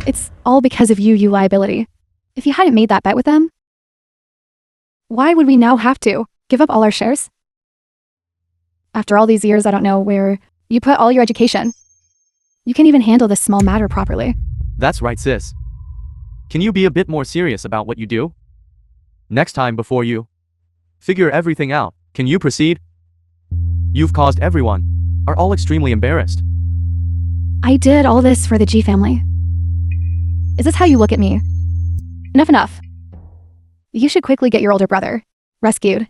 It's all because of you liability. If you hadn't made that bet with them, why would we now have to give up all our shares? After all these years, I don't know where you put all your education. You can't even handle this small matter properly. That's right, sis. Can you be a bit more serious about what you do? Next time before you figure everything out, can you proceed? You've caused everyone are all extremely embarrassed. I did all this for the G family. Is this how you look at me? Enough. You should quickly get your older brother rescued.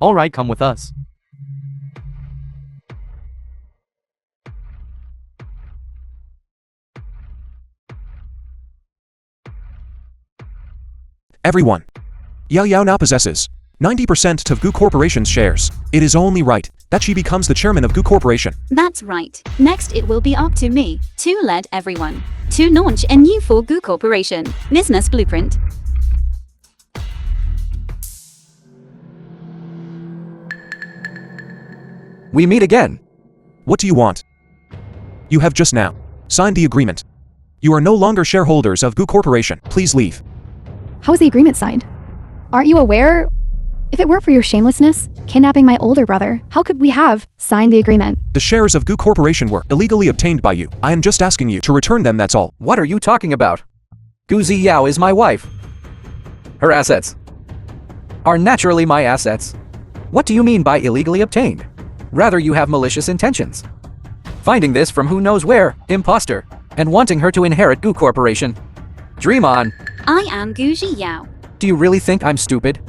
All right, come with us. Everyone. Yao Yao now possesses 90% of Gu Corporation's shares. It is only right that she becomes the chairman of Gu Corporation. That's right. Next, it will be up to me to lead everyone to launch a new for Gu Corporation business blueprint. We meet again. What do you want? You have just now signed the agreement. You are no longer shareholders of Gu Corporation. Please leave. How was the agreement signed? Aren't you aware? If it weren't for your shamelessness, kidnapping my older brother, how could we have signed the agreement? The shares of Gu Corporation were illegally obtained by you. I am just asking you to return them, that's all. What are you talking about? Gu Ziyao is my wife. Her assets are naturally my assets. What do you mean by illegally obtained? Rather, you have malicious intentions. Finding this from who knows where, imposter, and wanting her to inherit Gu Corporation. Dream on. I am Gu Ziyao. Do you really think I'm stupid?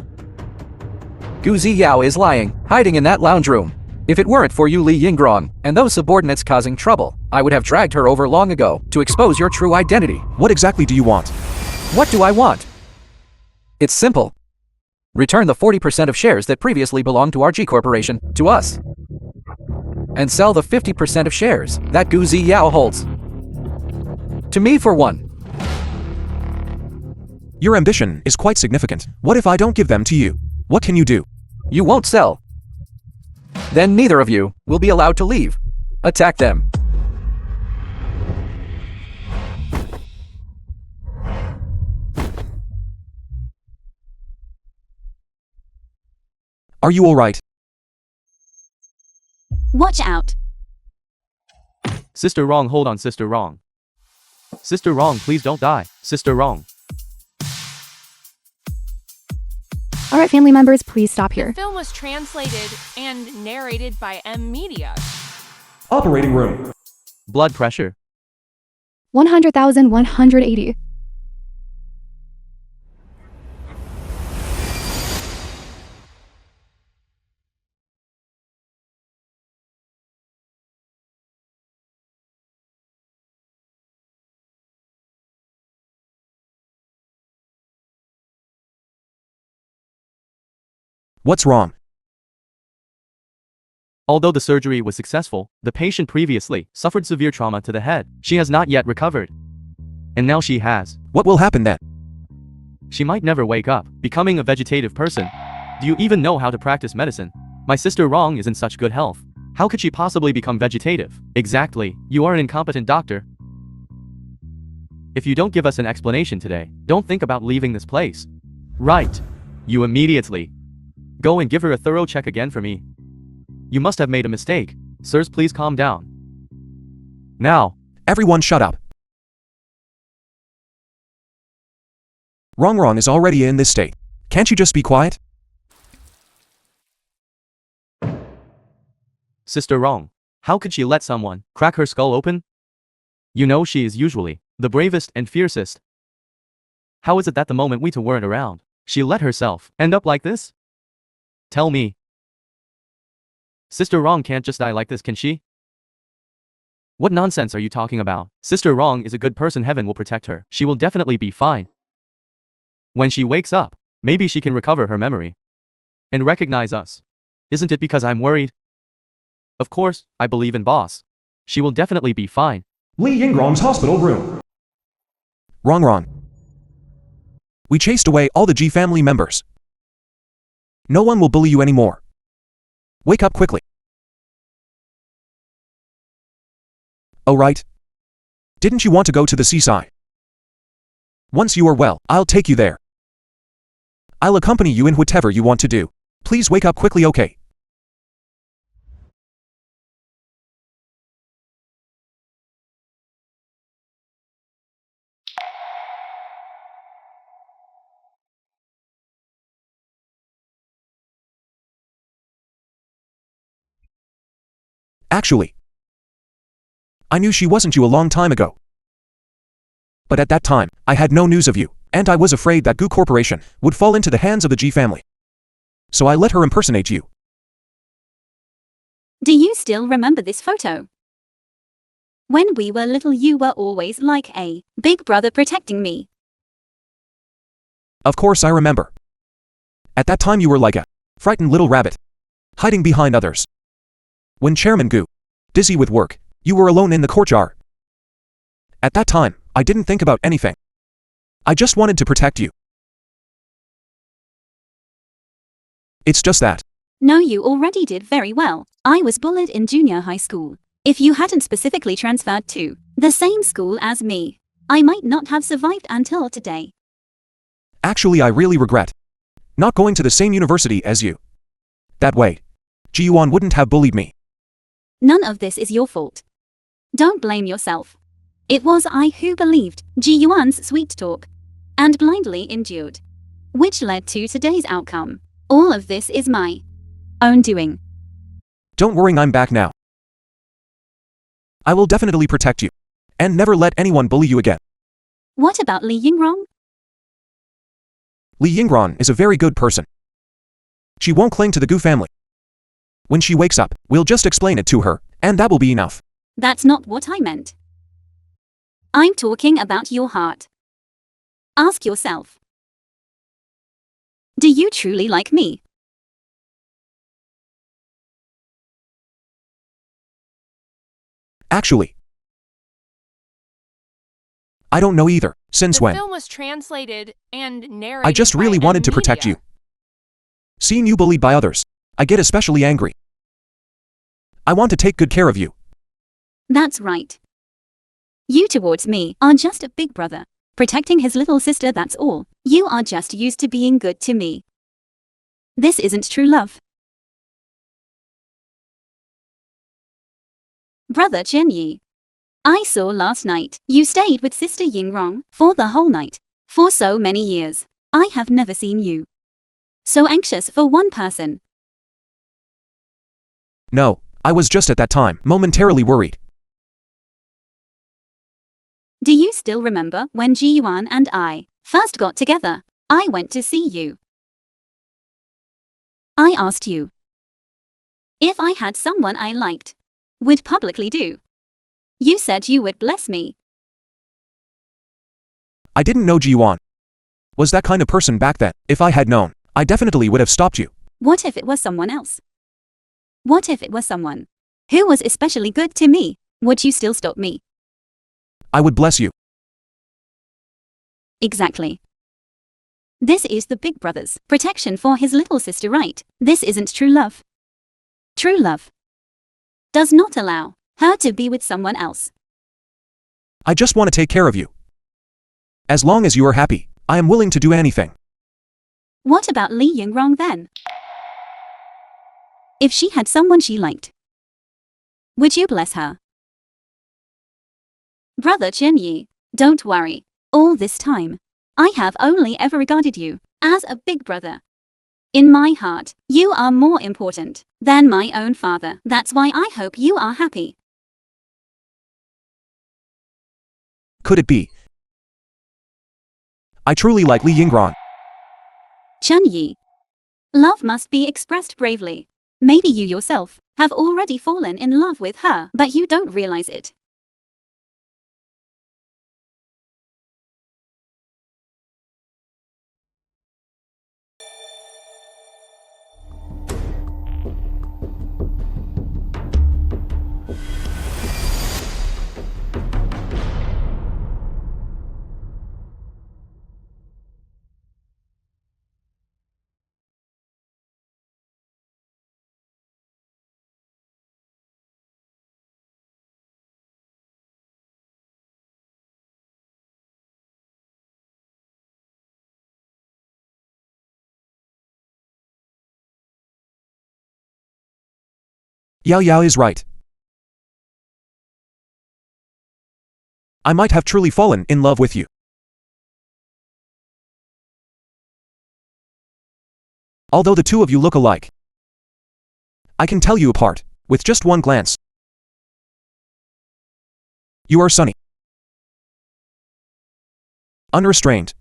Gu Ziyao is lying, hiding in that lounge room. If it weren't for you Li Yingrong and those subordinates causing trouble, I would have dragged her over long ago to expose your true identity. What exactly do you want? What do I want? It's simple. Return the 40% of shares that previously belonged to our G Corporation to us. And sell the 50% of shares that Gu Ziyao holds to me for one. Your ambition is quite significant. What if I don't give them to you? What can you do? You won't sell. Then neither of you will be allowed to leave. Attack them. Are you alright? Watch out. Sister Wrong, hold on, Sister Wrong. Sister Wrong, please don't die. Sister Wrong. Alright, family members, please stop The here. film was translated and narrated by Amnesiac. Operating room. Blood pressure. 100,180. What's wrong? Although the surgery was successful, the patient previously suffered severe trauma to the head. She has not yet recovered. And now she has. What will happen then? She might never wake up, becoming a vegetative person. Do you even know how to practice medicine? My sister Wrong is in such good health. How could she possibly become vegetative? Exactly, you are an incompetent doctor. If you don't give us an explanation today, don't think about leaving this place. Right. You immediately go and give her a thorough check again for me. You must have made a mistake. Sirs, please calm down. Now. Everyone shut up. Wrong is already in this state. Can't you just be quiet? Sister Wrong. How could she let someone crack her skull open? You know she is usually the bravest and fiercest. How is it that the moment we two weren't around, she let herself end up like this? Tell me. Sister Wrong can't just die like this, can she? What nonsense are you talking about? Sister Wrong is a good person, heaven will protect her. She will definitely be fine. When she wakes up, maybe she can recover her memory and recognize us. Isn't it because I'm worried? Of course, I believe in boss. She will definitely be fine. Li Yingrong's hospital room. Wrong. We chased away all the G family members. No one will bully you anymore. Wake up quickly. Oh right. Didn't you want to go to the seaside? Once you are well, I'll take you there. I'll accompany you in whatever you want to do. Please wake up quickly, okay? Actually, I knew she wasn't you a long time ago. But at that time, I had no news of you, and I was afraid that Goo Corporation would fall into the hands of the G family. So I let her impersonate you. Do you still remember this photo? When we were little, you were always like a big brother protecting me. Of course I remember. At that time you were like a frightened little rabbit, hiding behind others. When Chairman Goo, dizzy with work, you were alone in the courtyard. At that time, I didn't think about anything. I just wanted to protect you. It's just that. No, you already did very well. I was bullied in junior high school. If you hadn't specifically transferred to the same school as me, I might not have survived until today. Actually, I really regret not going to the same university as you. That way, Ji-Yuan wouldn't have bullied me. None of this is your fault. Don't blame yourself. It was I who believed Ji-Yuan's sweet talk and blindly endured, which led to today's outcome. All of this is my own doing. Don't worry, I'm back now. I will definitely protect you and never let anyone bully you again. What about Li Yingrong? Li Yingrong is a very good person. She won't cling to the Goo family. When she wakes up, we'll just explain it to her, and that will be enough. That's not what I meant. I'm talking about your heart. Ask yourself. Do you truly like me? Actually, I don't know either. Since The when? film was translated and narrated I just really by wanted to protect Amnesiac. you. Seeing you bullied by others, I get especially angry. I want to take good care of you. That's right. You towards me are just a big brother, protecting his little sister, that's all. You are just used to being good to me. This isn't true love. Brother Chen Yi, I saw last night you stayed with Sister Yingrong for the whole night. For so many years, I have never seen you so anxious for one person. No, I was just at that time momentarily worried. Do you still remember when Ji Yuan and I first got together? I went to see you. I asked you if I had someone I liked, would publicly do. You said you would bless me. I didn't know Ji-Yuan was that kind of person back then. If I had known, I definitely would have stopped you. What if it was someone else? What if it was someone who was especially good to me? Would you still stop me? I would bless you. Exactly. This is the big brother's protection for his little sister, right? This isn't true love. True love does not allow her to be with someone else. I just want to take care of you. As long as you are happy, I am willing to do anything. What about Li Yingrong then? If she had someone she liked, would you bless her? Brother Chen Yi, don't worry. All this time, I have only ever regarded you as a big brother. In my heart, you are more important than my own father. That's why I hope you are happy. Could it be? I truly like Li Yingrong. Chen Yi, love must be expressed bravely. Maybe you yourself have already fallen in love with her, but you don't realize it. Yao Yao is right. I might have truly fallen in love with you. Although the two of you look alike, I can tell you apart with just one glance. You are sunny, unrestrained,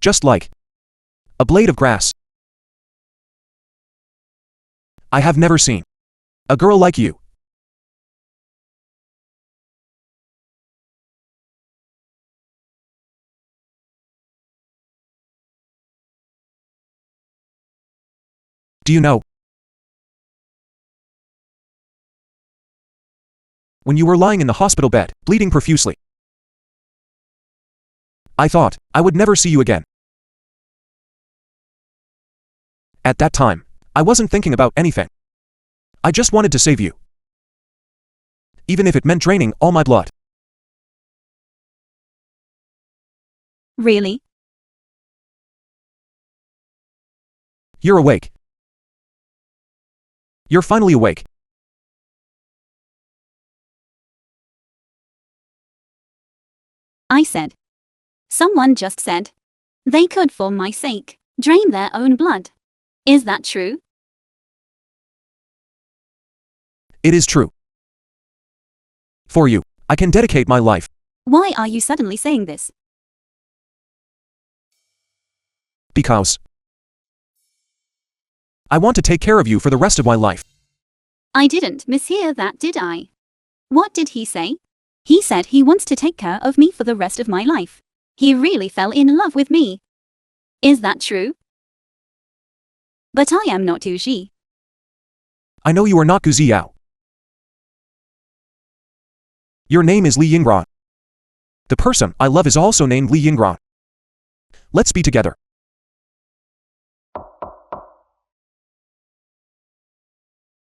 just like a blade of grass. I have never seen a girl like you. Do you know? When you were lying in the hospital bed, bleeding profusely, I thought I would never see you again. At that time, I wasn't thinking about anything. I just wanted to save you. Even if it meant draining all my blood. Really? You're awake. You're finally awake. I said. Someone just said they could, for my sake, drain their own blood. Is that true? It is true. For you, I can dedicate my life. Why are you suddenly saying this? Because I want to take care of you for the rest of my life. I didn't mishear that, did I? What did he say? He said he wants to take care of me for the rest of my life. He really fell in love with me. Is that true? But I am not Gu Ji. I know you are not Gu Ziyao. Your name is Li Yingrong. The person I love is also named Li Yingrong. Let's be together.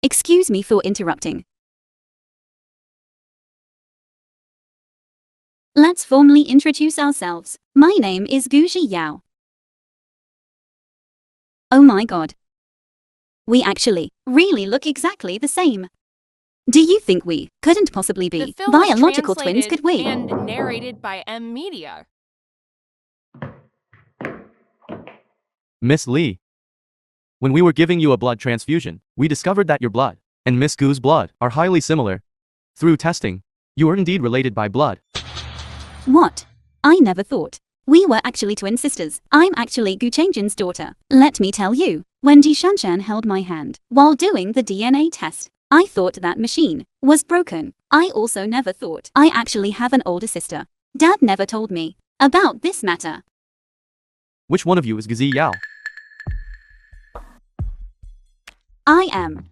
Excuse me for interrupting. Let's formally introduce ourselves. My name is Gu Yao. Oh my god. We actually really look exactly the same. Do you think we couldn't possibly be The film was biological twins, translated could we? and narrated by Amnesiac. Miss Lee. When we were giving you a blood transfusion, we discovered that your blood and Miss Gu's blood are highly similar. Through testing, you are indeed related by blood. What? I never thought. We were actually twin sisters. I'm actually Gu Changjin's daughter. Let me tell you, when Ji Shanshan held my hand while doing the DNA test, I thought that machine was broken. I also never thought I actually have an older sister. Dad never told me about this matter. Which one of you is Gu Yao? I am.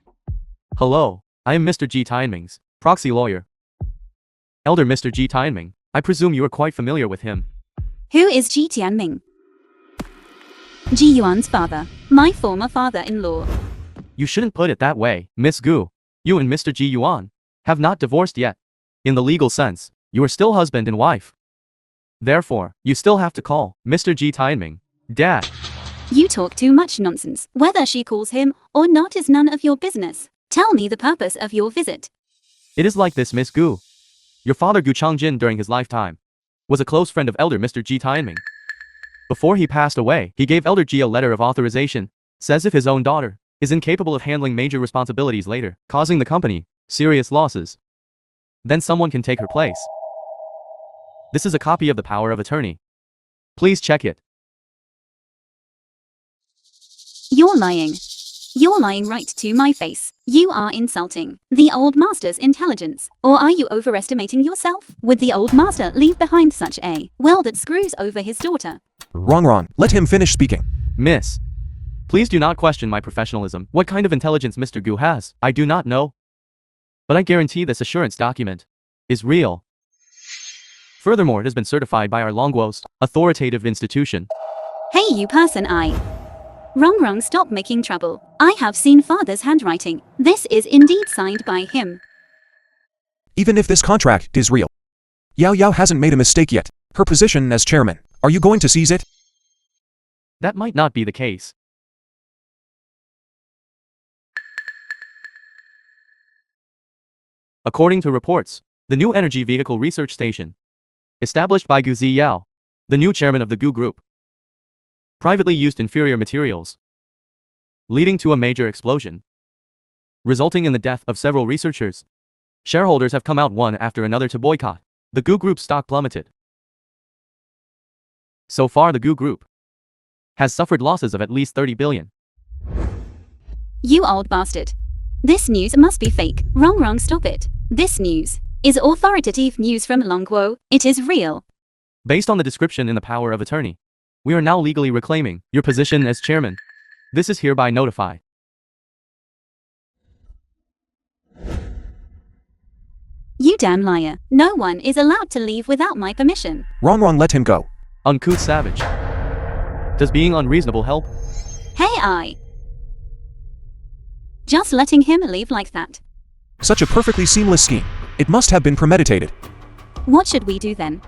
Hello, I am Mr. Ji Tianming's proxy lawyer. Elder Mr. Ji Tianming, I presume you are quite familiar with him. Who is Ji Tianming? Ji Yuan's father, my former father-in-law. You shouldn't put it that way, Miss Gu. You and Mr. Ji Yuan have not divorced yet. In the legal sense, you are still husband and wife. Therefore, you still have to call Mr. Ji Tianming Dad. You talk too much nonsense. Whether she calls him or not is none of your business. Tell me the purpose of your visit. It is like this, Miss Gu. Your father Gu Changjin during his lifetime was a close friend of Elder Mr. Ji Tianming. Before he passed away, he gave Elder Ji a letter of authorization, says if his own daughter is incapable of handling major responsibilities later, causing the company serious losses, then someone can take her place. This is a copy of the power of attorney. Please check it. You're lying. You're lying right to my face. You are insulting the old master's intelligence. Or are you overestimating yourself? Would the old master leave behind such a will that screws over his daughter? Wrong. Let him finish speaking. Miss, please do not question my professionalism. What kind of intelligence Mr. Gu has, I do not know. But I guarantee this assurance document is real. Furthermore, it has been certified by our Longguo's authoritative institution. Hey you person Wrong, stop making trouble. I have seen father's handwriting. This is indeed signed by him. Even if this contract is real, Yao hasn't made a mistake yet. Her position as chairman, are you going to seize it? That might not be the case. According to reports, the new energy vehicle research station, established by Gu Yao, the new chairman of the Gu Group, privately used inferior materials, leading to a major explosion, resulting in the death of several researchers. Shareholders have come out one after another to boycott. The Gu Group's stock plummeted. So far the Gu Group has suffered losses of at least 30 billion. You old bastard. This news must be fake. Wrong, stop it. This news is authoritative news from Longguo. It is real. Based on the description in the power of attorney, we are now legally reclaiming your position as chairman. This is hereby notified. You damn liar. No one is allowed to leave without my permission. Wrong, let him go. Uncouth savage. Does being unreasonable help? Hey just letting him leave like that. Such a perfectly seamless scheme. It must have been premeditated. What should we do then?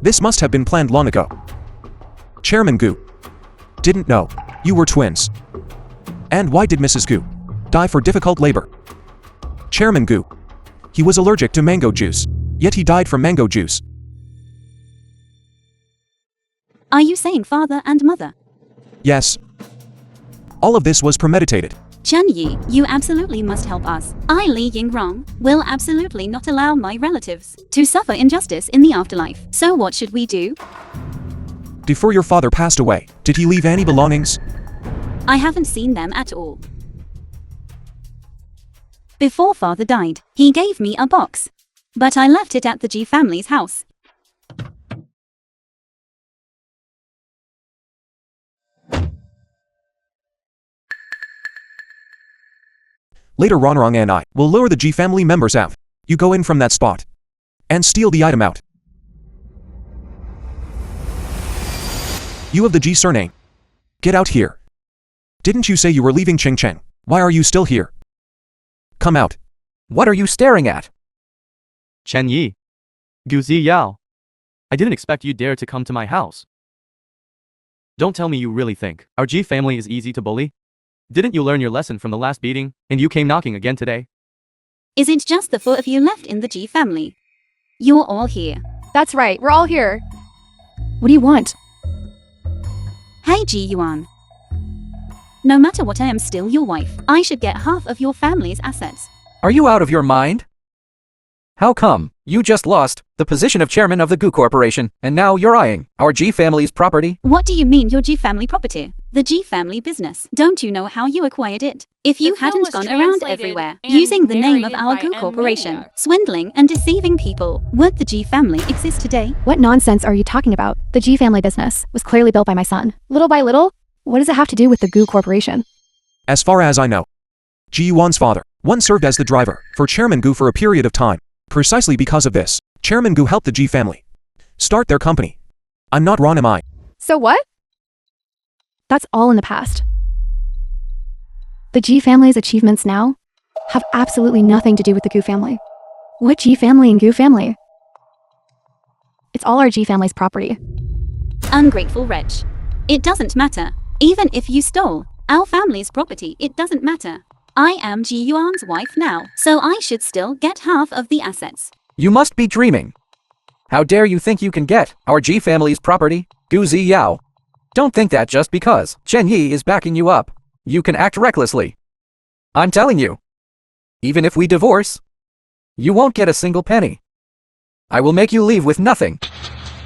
This must have been planned long ago. Chairman Gu didn't know you were twins. And why did Mrs. Gu die for difficult labor? Chairman Gu, he was allergic to mango juice, yet he died from mango juice. Are you saying father and mother? Yes. All of this was premeditated. Chen Yi, you absolutely must help us. I, Li Yingrong, will absolutely not allow my relatives to suffer injustice in the afterlife. So what should we do? Before your father passed away, did he leave any belongings? I haven't seen them at all. Before father died, he gave me a box. But I left it at the Ji family's house. Later Ronrong and I will lure the G family members out. You go in from that spot and steal the item out. You have the G surname. Get out here. Didn't you say you were leaving Qingcheng? Why are you still here? Come out. What are you staring at? Chen Yi. Gu Zi Yao. I didn't expect you'd dare to come to my house. Don't tell me you really think our G family is easy to bully? Didn't you learn your lesson from the last beating, and you came knocking again today? Is it just the four of you left in the G family? You're all here. That's right, we're all here. What do you want? Hey Ji Yuan. No matter what, I am still your wife. I should get half of your family's assets. Are you out of your mind? How come? You just lost the position of chairman of the Gu Corporation, and now you're eyeing our G family's property? What do you mean your G family property? The G family business. Don't you know how you acquired it? If you The film hadn't was gone around translated everywhere and using the name of narrated our by Gu Corporation, Amnesiac. swindling and deceiving people, would the G family exist today? What nonsense are you talking about? The G family business was clearly built by my son. Little by little? What does it have to do with the Gu Corporation? As far as I know, Ji Yuan's father once served as the driver for Chairman Gu for a period of time. Precisely because of this, Chairman Gu helped the Ji family start their company. I'm not wrong, am I? So what? That's all in the past. The G family's achievements now have absolutely nothing to do with the Gu family. What G family and Gu family? It's all our G family's property. Ungrateful wretch. It doesn't matter. Even if you stole our family's property, it doesn't matter. I am Ji Yuan's wife now, so I should still get half of the assets. You must be dreaming. How dare you think you can get our G family's property? Gu Zi Yao. Don't think that just because Chen Yi is backing you up, you can act recklessly. I'm telling you, even if we divorce, you won't get a single penny. I will make you leave with nothing.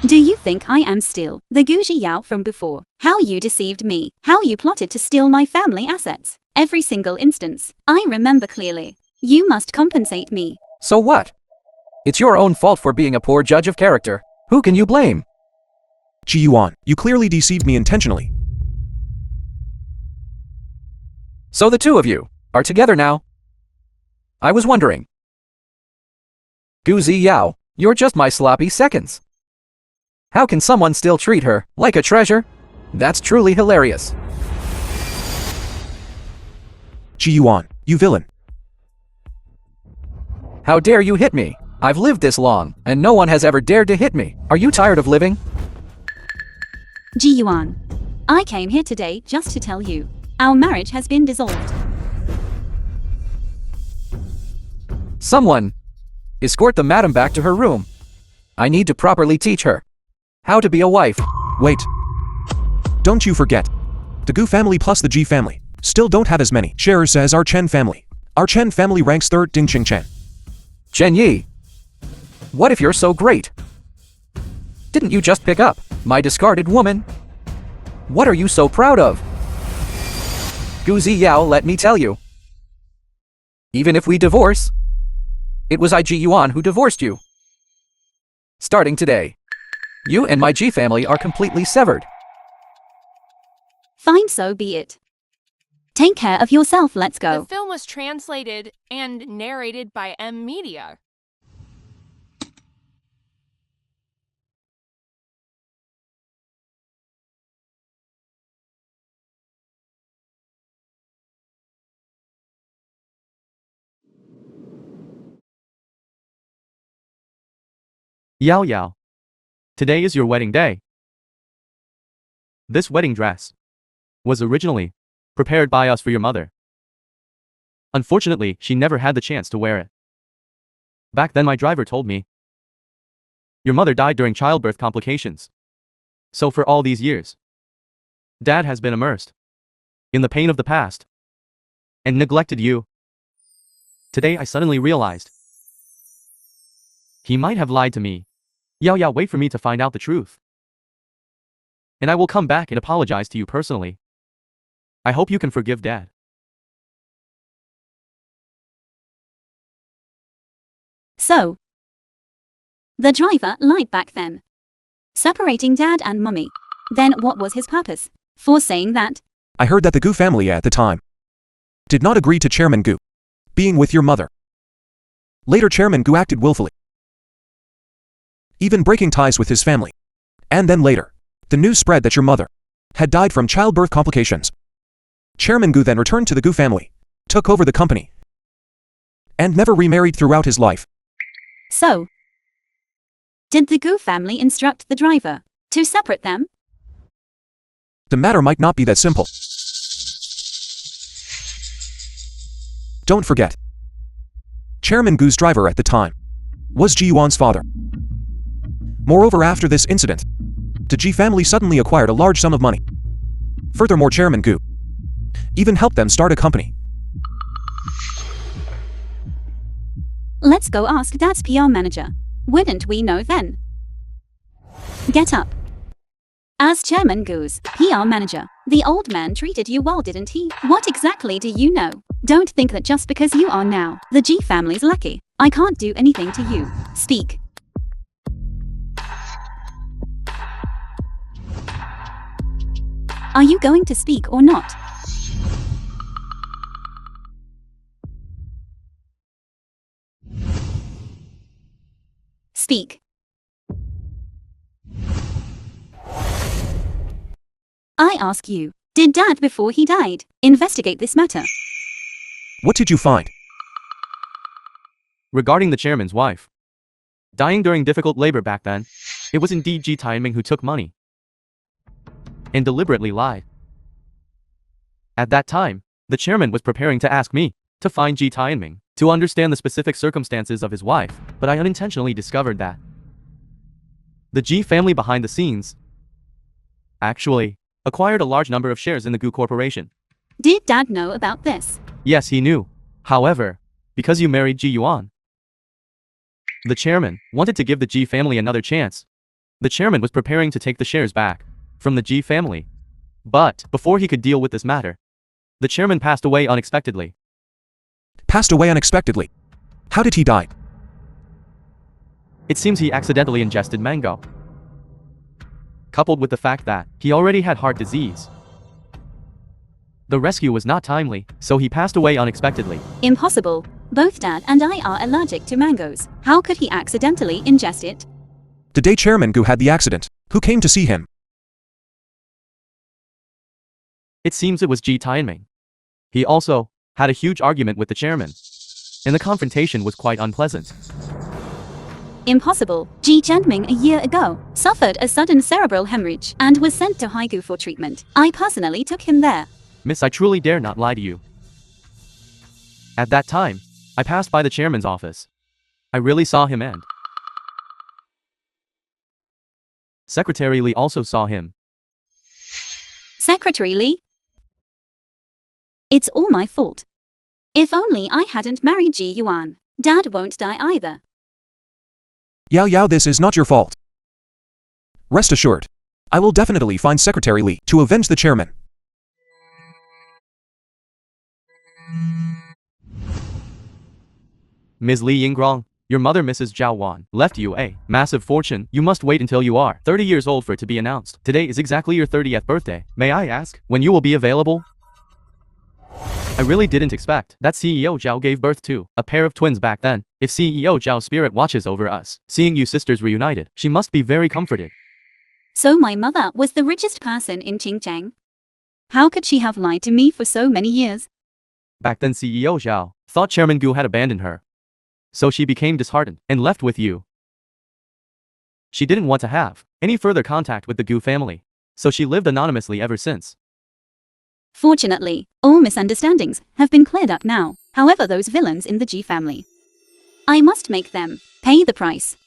Do you think I am still the Gu Yao from before? How you deceived me, how you plotted to steal my family assets. Every single instance, I remember clearly. You must compensate me. So what? It's your own fault for being a poor judge of character. Who can you blame? Ji Yuan, you clearly deceived me intentionally. So the two of you are together now? I was wondering. Gu Zi Yao, you're just my sloppy seconds. How can someone still treat her like a treasure? That's truly hilarious. Ji Yuan, you villain. How dare you hit me? I've lived this long, and no one has ever dared to hit me. Are you tired of living? Ji Yuan, I came here today just to tell you, our marriage has been dissolved. Someone, escort the madam back to her room. I need to properly teach her how to be a wife. Wait. Don't you forget. The Gu family plus the Ji family still don't have as many shares as our Chen family. Our Chen family ranks third. Ding Ching Chen. Chen Yi, what if you're so great? Didn't you just pick up my discarded woman? What are you so proud of? Gu Zi Yao, let me tell you. Even if we divorce, it was Ji Yuan who divorced you. Starting today, you and my Ji family are completely severed. Fine, so be it. Take care of yourself, let's go. The film was translated and narrated by Amnesiac. Yao Yao. Today is your wedding day. This wedding dress was originally prepared by us for your mother. Unfortunately, she never had the chance to wear it. Back then my driver told me your mother died during childbirth complications. So for all these years, Dad has been immersed in the pain of the past and neglected you. Today I suddenly realized he might have lied to me. Yao Yao, wait for me to find out the truth. And I will come back and apologize to you personally. I hope you can forgive Dad. So, the driver lied back then, separating Dad and Mummy. Then what was his purpose for saying that? I heard that the Gu family at the time did not agree to Chairman Gu being with your mother. Later Chairman Gu acted willfully, even breaking ties with his family. And then later, the news spread that your mother had died from childbirth complications. Chairman Gu then returned to the Gu family, took over the company, and never remarried throughout his life. So, did the Gu family instruct the driver to separate them? The matter might not be that simple. Don't forget, Chairman Gu's driver at the time was Ji Yuan's father. Moreover, after this incident, the Ji family suddenly acquired a large sum of money. Furthermore, Chairman Gu even helped them start a company. Let's go ask Dad's PR manager. Wouldn't we know then? Get up. As Chairman Gu's PR manager, the old man treated you well, didn't he? What exactly do you know? Don't think that just because you are now the G family's lucky, I can't do anything to you. Speak. Are you going to speak or not? Speak. I ask you, did Dad, before he died, investigate this matter? What did you find? Regarding the chairman's wife dying during difficult labor back then, it was indeed Ji Tianming who took money and deliberately lied. At that time, the chairman was preparing to ask me to find Ji Tianming to understand the specific circumstances of his wife, but I unintentionally discovered that the Ji family behind the scenes actually acquired a large number of shares in the Gu Corporation. Did Dad know about this? Yes, he knew. However, because you married Ji Yuan, the chairman wanted to give the Ji family another chance. The chairman was preparing to take the shares back from the Ji family. But before he could deal with this matter, the chairman passed away unexpectedly. Passed away unexpectedly? How did he die? It seems he accidentally ingested mango, coupled with the fact that he already had heart disease. The rescue was not timely, so he passed away unexpectedly. Impossible. Both Dad and I are allergic to mangoes. How could he accidentally ingest it? The day Chairman Gu had the accident, who came to see him? It seems it was Ji Tianming. He also had a huge argument with the chairman, and the confrontation was quite unpleasant. Impossible. Ji Tianming a year ago suffered a sudden cerebral hemorrhage and was sent to Haigu for treatment. I personally took him there. Miss, I truly dare not lie to you. At that time, I passed by the chairman's office. I really saw him, and Secretary Li also saw him. Secretary Li? It's all my fault. If only I hadn't married Ji Yuan. Dad won't die either. Yao, this is not your fault. Rest assured, I will definitely find Secretary Li to avenge the chairman. Ms. Li Yingguang, your mother Mrs. Zhao Wan left you a massive fortune. You must wait until you are 30 years old for it to be announced. Today is exactly your 30th birthday. May I ask when you will be available? I really didn't expect that CEO Zhao gave birth to a pair of twins back then. If CEO Zhao's spirit watches over us, seeing you sisters reunited, she must be very comforted. So my mother was the richest person in Xinjiang. How could she have lied to me for so many years? Back then CEO Zhao thought Chairman Gu had abandoned her, so she became disheartened and left with you. She didn't want to have any further contact with the Gu family, so she lived anonymously ever since. Fortunately, all misunderstandings have been cleared up now. However, those villains in the Ji family, I must make them pay the price.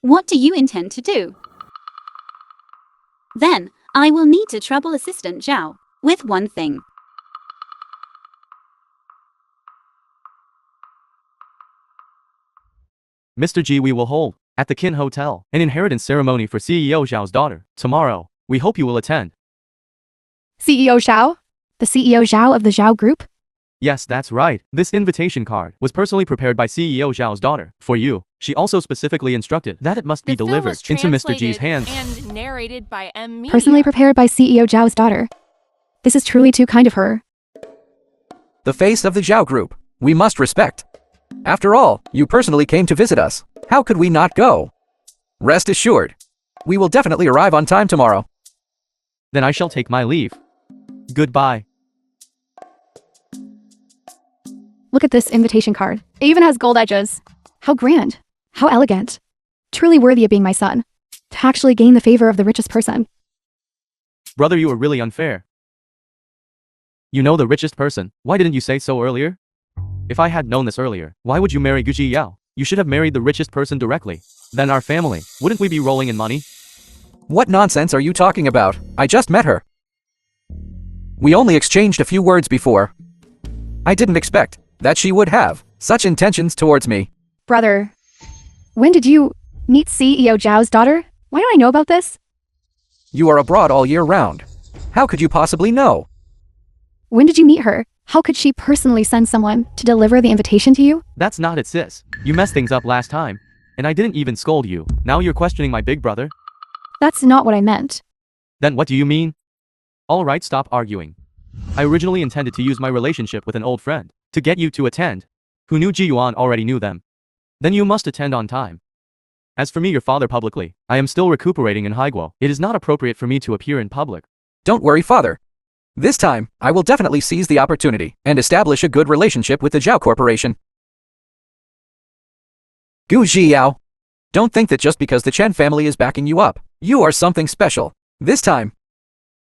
What do you intend to do? Then, I will need to trouble Assistant Zhao with one thing. Mr. Ji, we will hold, at the Kin Hotel, an inheritance ceremony for CEO Zhao's daughter. Tomorrow, we hope you will attend. CEO Zhao? The CEO Zhao of the Zhao Group? Yes, that's right. This invitation card was personally prepared by CEO Zhao's daughter. For you, she also specifically instructed that it must be The film delivered was into Mr. Ji's translated hands. and narrated by Amnesiac. Personally prepared by CEO Zhao's daughter. This is truly too kind of her. The face of the Zhao Group, we must respect. After all, you personally came to visit us. How could we not go? Rest assured, we will definitely arrive on time tomorrow. Then I shall take my leave. Goodbye. Look at this invitation card. It even has gold edges. How grand. How elegant. Truly worthy of being my son. To actually gain the favor of the richest person. Brother, you are really unfair. You know the richest person. Why didn't you say so earlier? If I had known this earlier, why would you marry Gu Yao? You should have married the richest person directly. Then our family, wouldn't we be rolling in money? What nonsense are you talking about? I just met her. We only exchanged a few words before. I didn't expect that she would have such intentions towards me. Brother, when did you meet CEO Zhao's daughter? Why do I know about this? You are abroad all year round. How could you possibly know? When did you meet her? How could she personally send someone to deliver the invitation to you? That's not it, sis. You messed things up last time. And I didn't even scold you. Now you're questioning my big brother? That's not what I meant. Then what do you mean? Alright, stop arguing. I originally intended to use my relationship with an old friend to get you to attend. Who knew Ji Yuan already knew them. Then you must attend on time. As for me, your father publicly, I am still recuperating in Haiguo. It is not appropriate for me to appear in public. Don't worry, father. This time, I will definitely seize the opportunity and establish a good relationship with the Zhao Corporation. Gu Yao, don't think that just because the Chen family is backing you up, you are something special. This time,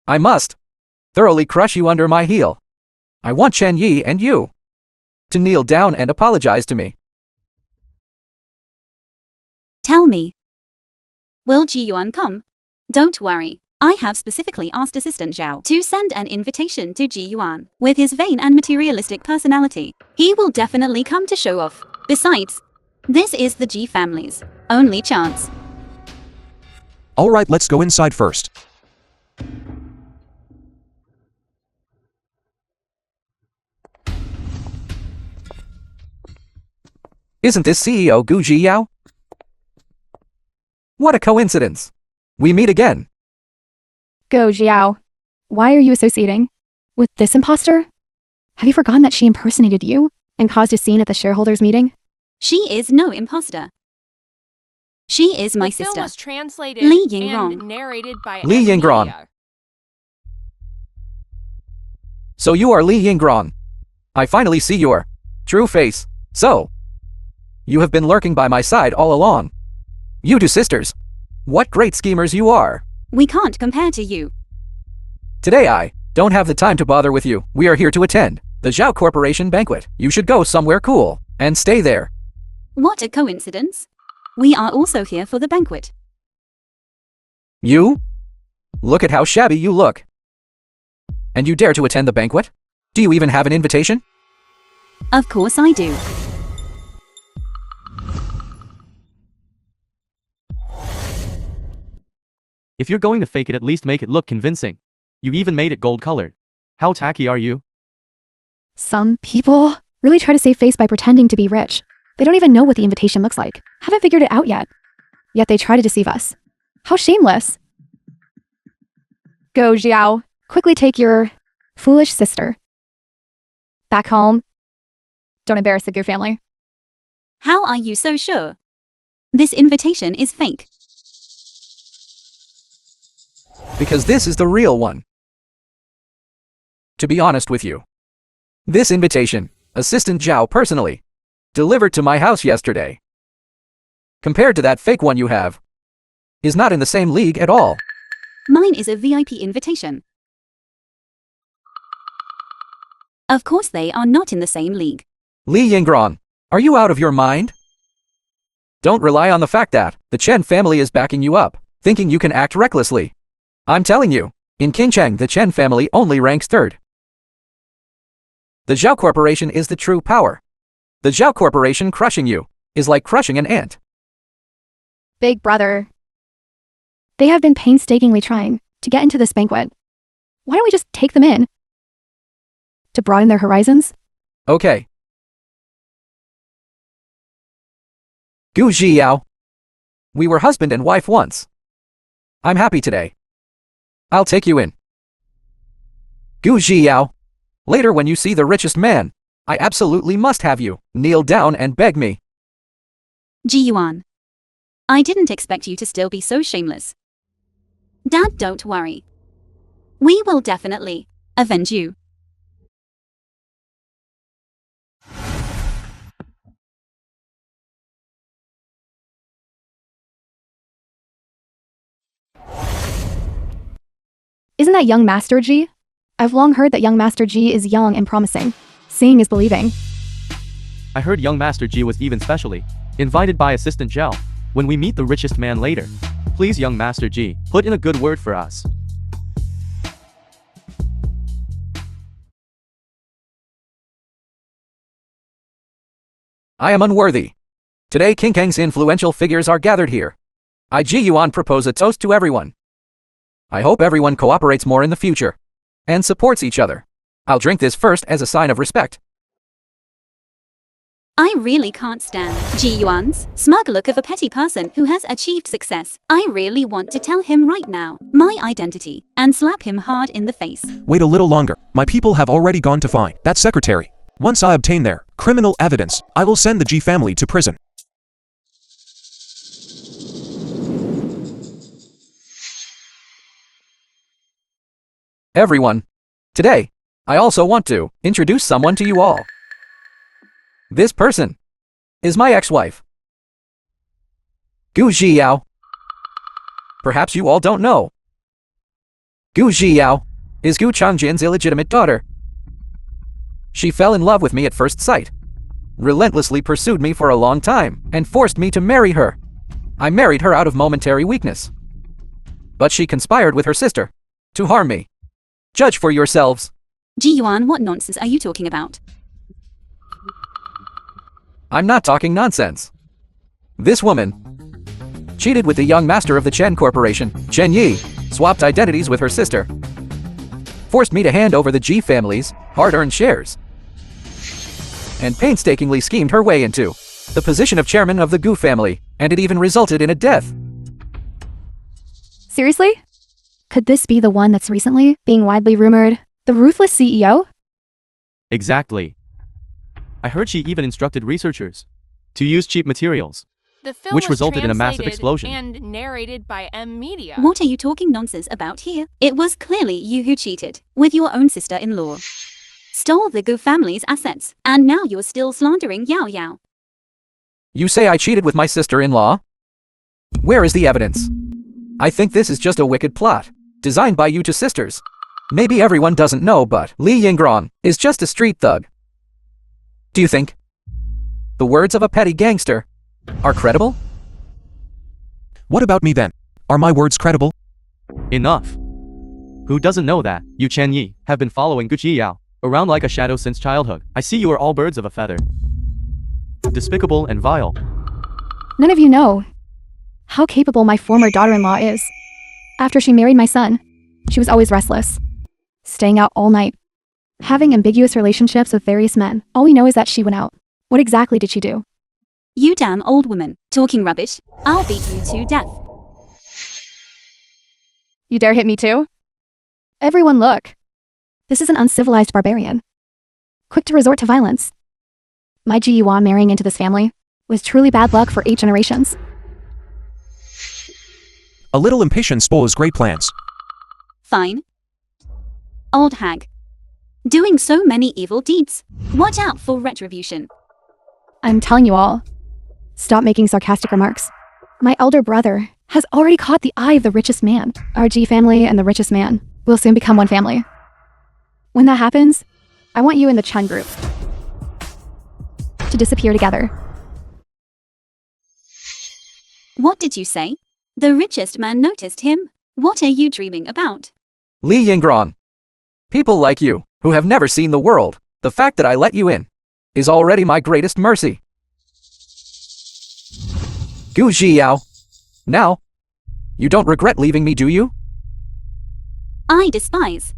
I must thoroughly crush you under my heel. I want Chen Yi and you to kneel down and apologize to me. Tell me. Will Ji Yuan come? Don't worry. I have specifically asked Assistant Zhao to send an invitation to Ji Yuan. With his vain and materialistic personality, he will definitely come to show off. Besides, this is the Ji family's only chance. Alright, let's go inside first. Isn't this CEO Gu Yao? What a coincidence. We meet again. Go, Xiao. Why are you associating with this imposter? Have you forgotten that she impersonated you and caused a scene at the shareholders meeting? She is no imposter. She is my The film sister. was translated Li and Yingrong. narrated by Li Yingrong. Amnesiac. So you are Li Yingrong. I finally see your true face. So, you have been lurking by my side all along. You two sisters. What great schemers you are. We can't compare to you. Today I don't have the time to bother with you. We are here to attend the Zhao Corporation banquet. You should go somewhere cool and stay there. What a coincidence. We are also here for the banquet. You? Look at how shabby you look. And you dare to attend the banquet? Do you even have an invitation? Of course I do. If you're going to fake it, at least make it look convincing. You even made it gold-colored. How tacky are you? Some people really try to save face by pretending to be rich. They don't even know what the invitation looks like. Haven't figured it out yet. Yet they try to deceive us. How shameless. Go, Xiao. Quickly take your foolish sister back home. Don't embarrass the Gu family. How are you so sure? This invitation is fake. Because this is the real one. To be honest with you, this invitation, Assistant Zhao personally delivered to my house yesterday, compared to that fake one you have, is not in the same league at all. Mine is a VIP invitation. Of course they are not in the same league. Li Yingrong, are you out of your mind? Don't rely on the fact that the Chen family is backing you up, thinking you can act recklessly. I'm telling you, in Qingcheng the Chen family only ranks third. The Zhao Corporation is the true power. The Zhao Corporation crushing you is like crushing an ant. Big brother. They have been painstakingly trying to get into this banquet. Why don't we just take them in? To broaden their horizons? Okay. Gu Yao. We were husband and wife once. I'm happy today. I'll take you in. Gu Yao. Later when you see the richest man, I absolutely must have you kneel down and beg me. Ji Yuan. I didn't expect you to still be so shameless. Dad, don't worry. We will definitely avenge you. Isn't that young Master G? I've long heard that young Master G is young and promising. Seeing is believing. I heard young Master G was even specially invited by Assistant Gel when we meet the richest man later. Please, young Master G, put in a good word for us. I am unworthy. Today King Kang's influential figures are gathered here. I Ji Yuan propose a toast to everyone. I hope everyone cooperates more in the future and supports each other. I'll drink this first as a sign of respect. I really can't stand Ji Yuan's smug look of a petty person who has achieved success. I really want to tell him right now my identity and slap him hard in the face. Wait a little longer. My people have already gone to find that secretary. Once I obtain their criminal evidence, I will send the G family to prison. Everyone, today, I also want to introduce someone to you all. This person is my ex-wife, Gu Zhiyao. Perhaps you all don't know. Gu Zhiyao is Gu Changjin's illegitimate daughter. She fell in love with me at first sight, relentlessly pursued me for a long time, and forced me to marry her. I married her out of momentary weakness. But she conspired with her sister to harm me. Judge for yourselves. Ji Yuan, what nonsense are you talking about? I'm not talking nonsense. This woman cheated with the young master of the Chen Corporation, Chen Yi, swapped identities with her sister, forced me to hand over the G family's hard-earned shares, and painstakingly schemed her way into the position of chairman of the Gu family, and it even resulted in a death. Seriously? Could this be the one that's recently being widely rumored? The ruthless CEO? Exactly. I heard she even instructed researchers to use cheap materials, The film which was resulted in a massive translated explosion. and narrated by Media. What are you talking nonsense about here? It was clearly you who cheated with your own sister-in-law, stole the Gu family's assets, and now you're still slandering Yao Yao. You say I cheated with my sister-in-law? Where is the evidence? I think this is just a wicked plot, designed by you two sisters. Maybe everyone doesn't know, but Li Yingrong is just a street thug. Do you think the words of a petty gangster are credible? What about me then? Are my words credible? Enough. Who doesn't know that you Chen Yi have been following Gu Zhiyao around like a shadow since childhood? I see you are all birds of a feather. Despicable and vile. None of you know how capable my former daughter-in-law is. After she married my son, she was always restless, staying out all night, having ambiguous relationships with various men. All we know is that she went out. What exactly did she do? You damn old woman, talking rubbish. I'll beat you to death. You dare hit me too? Everyone look. This is an uncivilized barbarian, quick to resort to violence. My Ji Yuan marrying into this family was truly bad luck for 8 generations. A little impatience spoils great plans. Fine. Old hag. Doing so many evil deeds. Watch out for retribution. I'm telling you all, stop making sarcastic remarks. My elder brother has already caught the eye of the richest man. Our G family and the richest man will soon become one family. When that happens, I want you in the Chen group to disappear together. What did you say? The richest man noticed him? What are you dreaming about? Li Yingrong. People like you, who have never seen the world, the fact that I let you in is already my greatest mercy. Gu Zhiyao. Now, you don't regret leaving me, do you? I despise.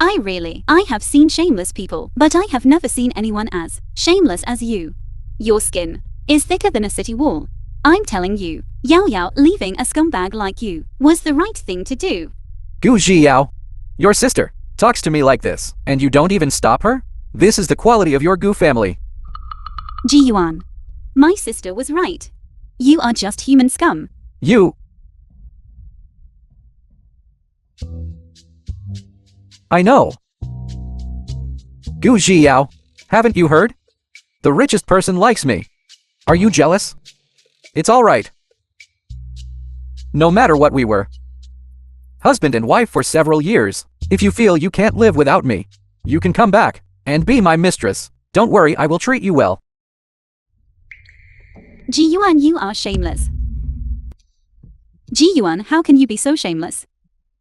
I have seen shameless people, but I have never seen anyone as shameless as you. Your skin is thicker than a city wall. I'm telling you, Yao Yao leaving a scumbag like you was the right thing to do. Gu Zhiyao, your sister, talks to me like this, and you don't even stop her? This is the quality of your Gu family. Ji Yuan, my sister was right. You are just human scum. You... I know. Gu Zhiyao, haven't you heard? The richest person likes me. Are you jealous? It's all right. No matter what we were, husband and wife for several years. If you feel you can't live without me, you can come back and be my mistress. Don't worry, I will treat you well. Ji Yuan, you are shameless. Ji Yuan, how can you be so shameless?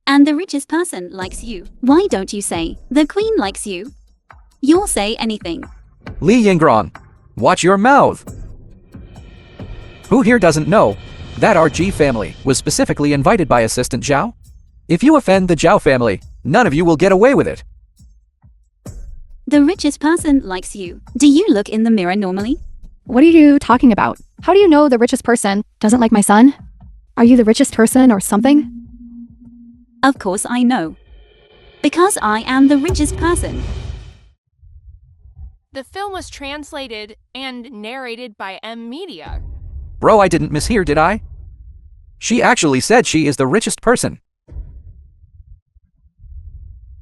And the richest person likes you. Why don't you say, the queen likes you? You'll say anything. Li Yingrong, watch your mouth. Who here doesn't know that our Ji family was specifically invited by Assistant Zhao? If you offend the Zhao family, none of you will get away with it. The richest person likes you. Do you look in the mirror normally? What are you talking about? How do you know the richest person doesn't like my son? Are you the richest person or something? Of course I know. Because I am the richest person. The film was translated and narrated by Amnesiac. Bro, I didn't mishear, did I? She actually said she is the richest person.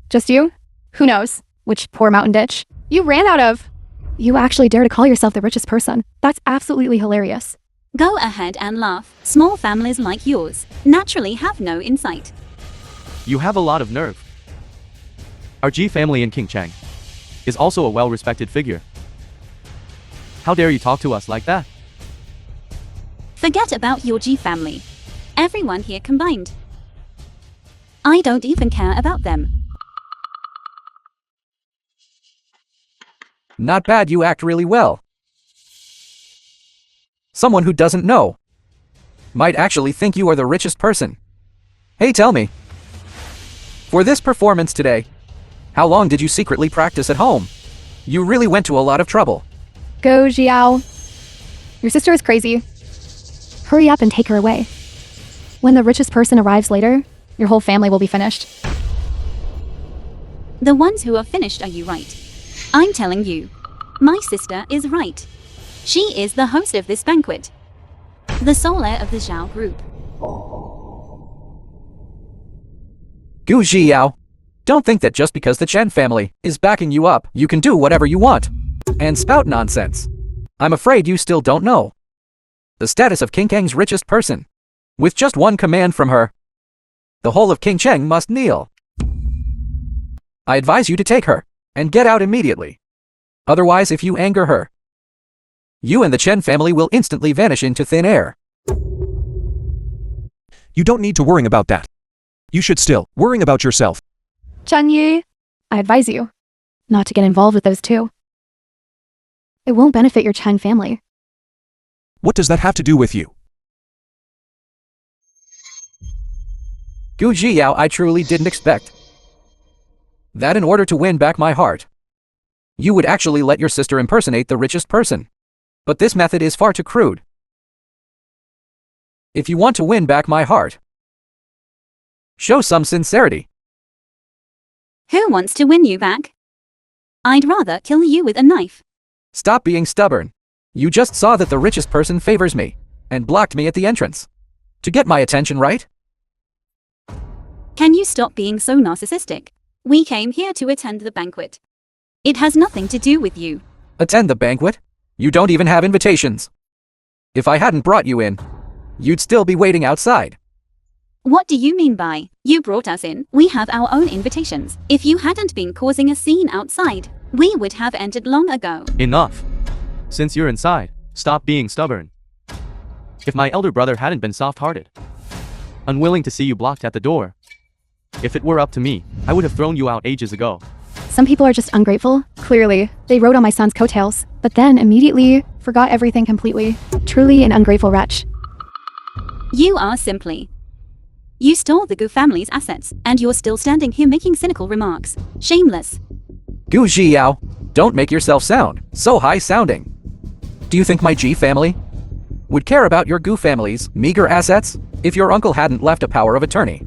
Just you? Who knows? Which poor mountain ditch you ran out of. You actually dare to call yourself the richest person. That's absolutely hilarious. Go ahead and laugh. Small families like yours naturally have no insight. You have a lot of nerve. Our Ji family in King Cheng is also a well-respected figure. How dare you talk to us like that? Forget about your Ji family. Everyone here combined. I don't even care about them. Not bad, you act really well. Someone who doesn't know might actually think you are the richest person. Hey, tell me, for this performance today, how long did you secretly practice at home? You really went to a lot of trouble. Go, Xiao. Your sister is crazy. Hurry up and take her away. When the richest person arrives later, your whole family will be finished. The ones who are finished, are you right? I'm telling you, my sister is right. She is the host of this banquet. The sole heir of the Zhao group. Gu Zhiyao, don't think that just because the Chen family is backing you up, you can do whatever you want and spout nonsense. I'm afraid you still don't know the status of King Kang's richest person. With just one command from her, the whole of King Cheng must kneel. I advise you to take her and get out immediately. Otherwise, if you anger her, you and the Chen family will instantly vanish into thin air. You don't need to worry about that. You should still worrying about yourself. Chen Yi, I advise you not to get involved with those two. It won't benefit your Chen family. What does that have to do with you? Gu Zhiyao, I truly didn't expect that in order to win back my heart, you would actually let your sister impersonate the richest person. But this method is far too crude. If you want to win back my heart, show some sincerity. Who wants to win you back? I'd rather kill you with a knife. Stop being stubborn. You just saw that the richest person favors me and blocked me at the entrance. To get my attention, right? Can you stop being so narcissistic? We came here to attend the banquet. It has nothing to do with you. Attend the banquet? You don't even have invitations. If I hadn't brought you in, you'd still be waiting outside. What do you mean by, you brought us in? We have our own invitations. If you hadn't been causing a scene outside, we would have entered long ago. Enough. Since you're inside, stop being stubborn. If my elder brother hadn't been soft-hearted, unwilling to see you blocked at the door, if it were up to me, I would have thrown you out ages ago. Some people are just ungrateful. Clearly, they rode on my son's coattails, but then immediately forgot everything completely. Truly an ungrateful wretch. You are simply. You stole the Gu family's assets, and you're still standing here making cynical remarks. Shameless. Gu Zhiyao, don't make yourself sound so high-sounding. Do you think my Ji family would care about your Gu family's meager assets if your uncle hadn't left a power of attorney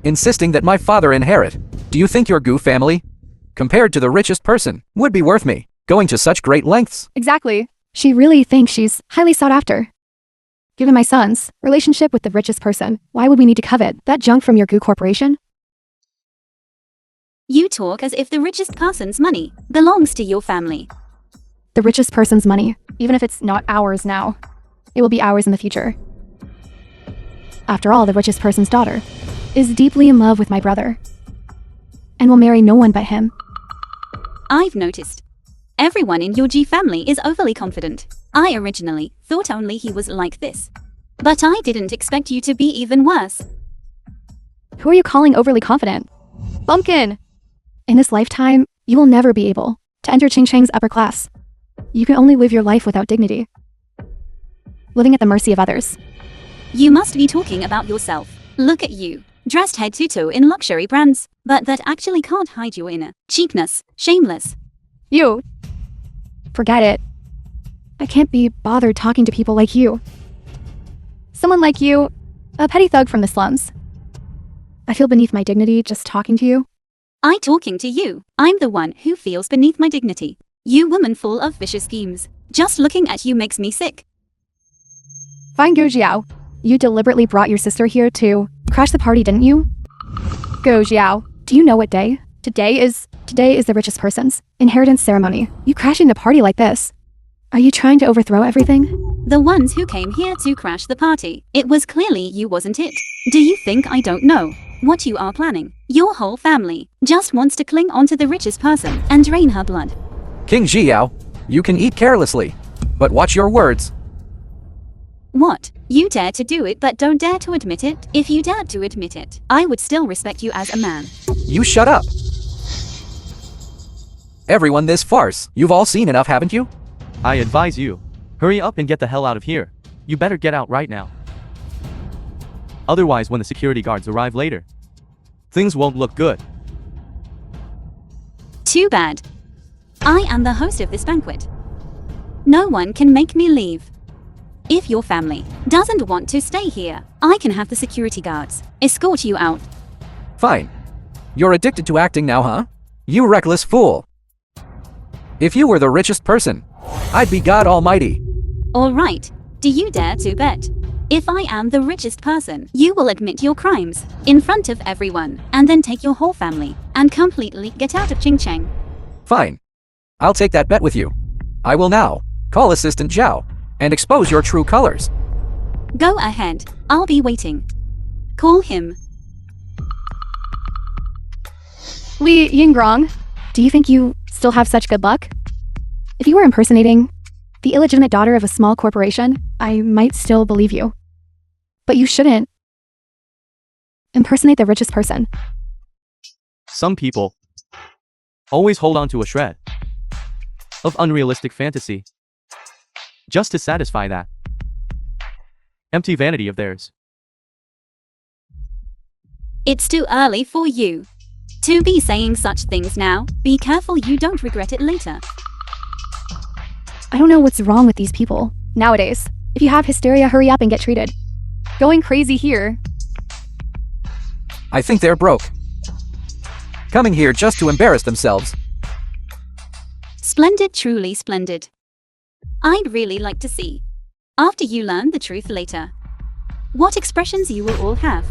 insisting that my father inherit? Do you think your Gu family, compared to the richest person, would be worth me going to such great lengths? Exactly. She really thinks she's highly sought after. Given my son's relationship with the richest person, why would we need to covet that junk from your Gu corporation? You talk as if the richest person's money belongs to your family. The richest person's money, even if it's not ours now, it will be ours in the future. After all, the richest person's daughter is deeply in love with my brother and will marry no one but him. I've noticed. Everyone in your G family is overly confident. I originally thought only he was like this. But I didn't expect you to be even worse. Who are you calling overly confident? Bumpkin! In this lifetime, you will never be able to enter Ching Chang's upper class. You can only live your life without dignity, living at the mercy of others. You must be talking about yourself. Look at you, dressed head to toe in luxury brands, but that actually can't hide your inner cheapness, shameless. You! Forget it. I can't be bothered talking to people like you. Someone like you, a petty thug from the slums. I feel beneath my dignity just talking to you. I talking to you. I'm the one who feels beneath my dignity. You woman full of vicious schemes. Just looking at you makes me sick. Fine, Go Jiao. You deliberately brought your sister here to crash the party, didn't you? Go Jiao, do you know what day? Today is the richest person's inheritance ceremony. You crashing a party like this. Are you trying to overthrow everything? The ones who came here to crash the party. It was clearly you, wasn't it? Do you think I don't know what you are planning? Your whole family just wants to cling onto the richest person and drain her blood. King Jiao, you can eat carelessly, but watch your words. What? You dare to do it but don't dare to admit it? If you dared to admit it, I would still respect you as a man. You shut up. Everyone, this farce. You've all seen enough, haven't you? I advise you, hurry up and get the hell out of here. You better get out right now. Otherwise, when the security guards arrive later, things won't look good. Too bad. I am the host of this banquet. No one can make me leave. If your family doesn't want to stay here, I can have the security guards escort you out. Fine. You're addicted to acting now, huh? You reckless fool. If you were the richest person, I'd be God Almighty. All right. Do you dare to bet? If I am the richest person, you will admit your crimes in front of everyone and then take your whole family and completely get out of Ching Chang. Fine. I'll take that bet with you. I will now call Assistant Zhao and expose your true colors. Go ahead. I'll be waiting. Call him. Li Yingrong, do you think you still have such good luck? If you were impersonating the illegitimate daughter of a small corporation, I might still believe you. But you shouldn't impersonate the richest person. Some people always hold on to a shred of unrealistic fantasy just to satisfy that empty vanity of theirs. It's too early for you to be saying such things now. Be careful you don't regret it later. I don't know what's wrong with these people nowadays. If you have hysteria, hurry up and get treated. Going crazy here. I think they're broke. Coming here just to embarrass themselves. Splendid, truly splendid. I'd really like to see, after you learn the truth later, what expressions you will all have.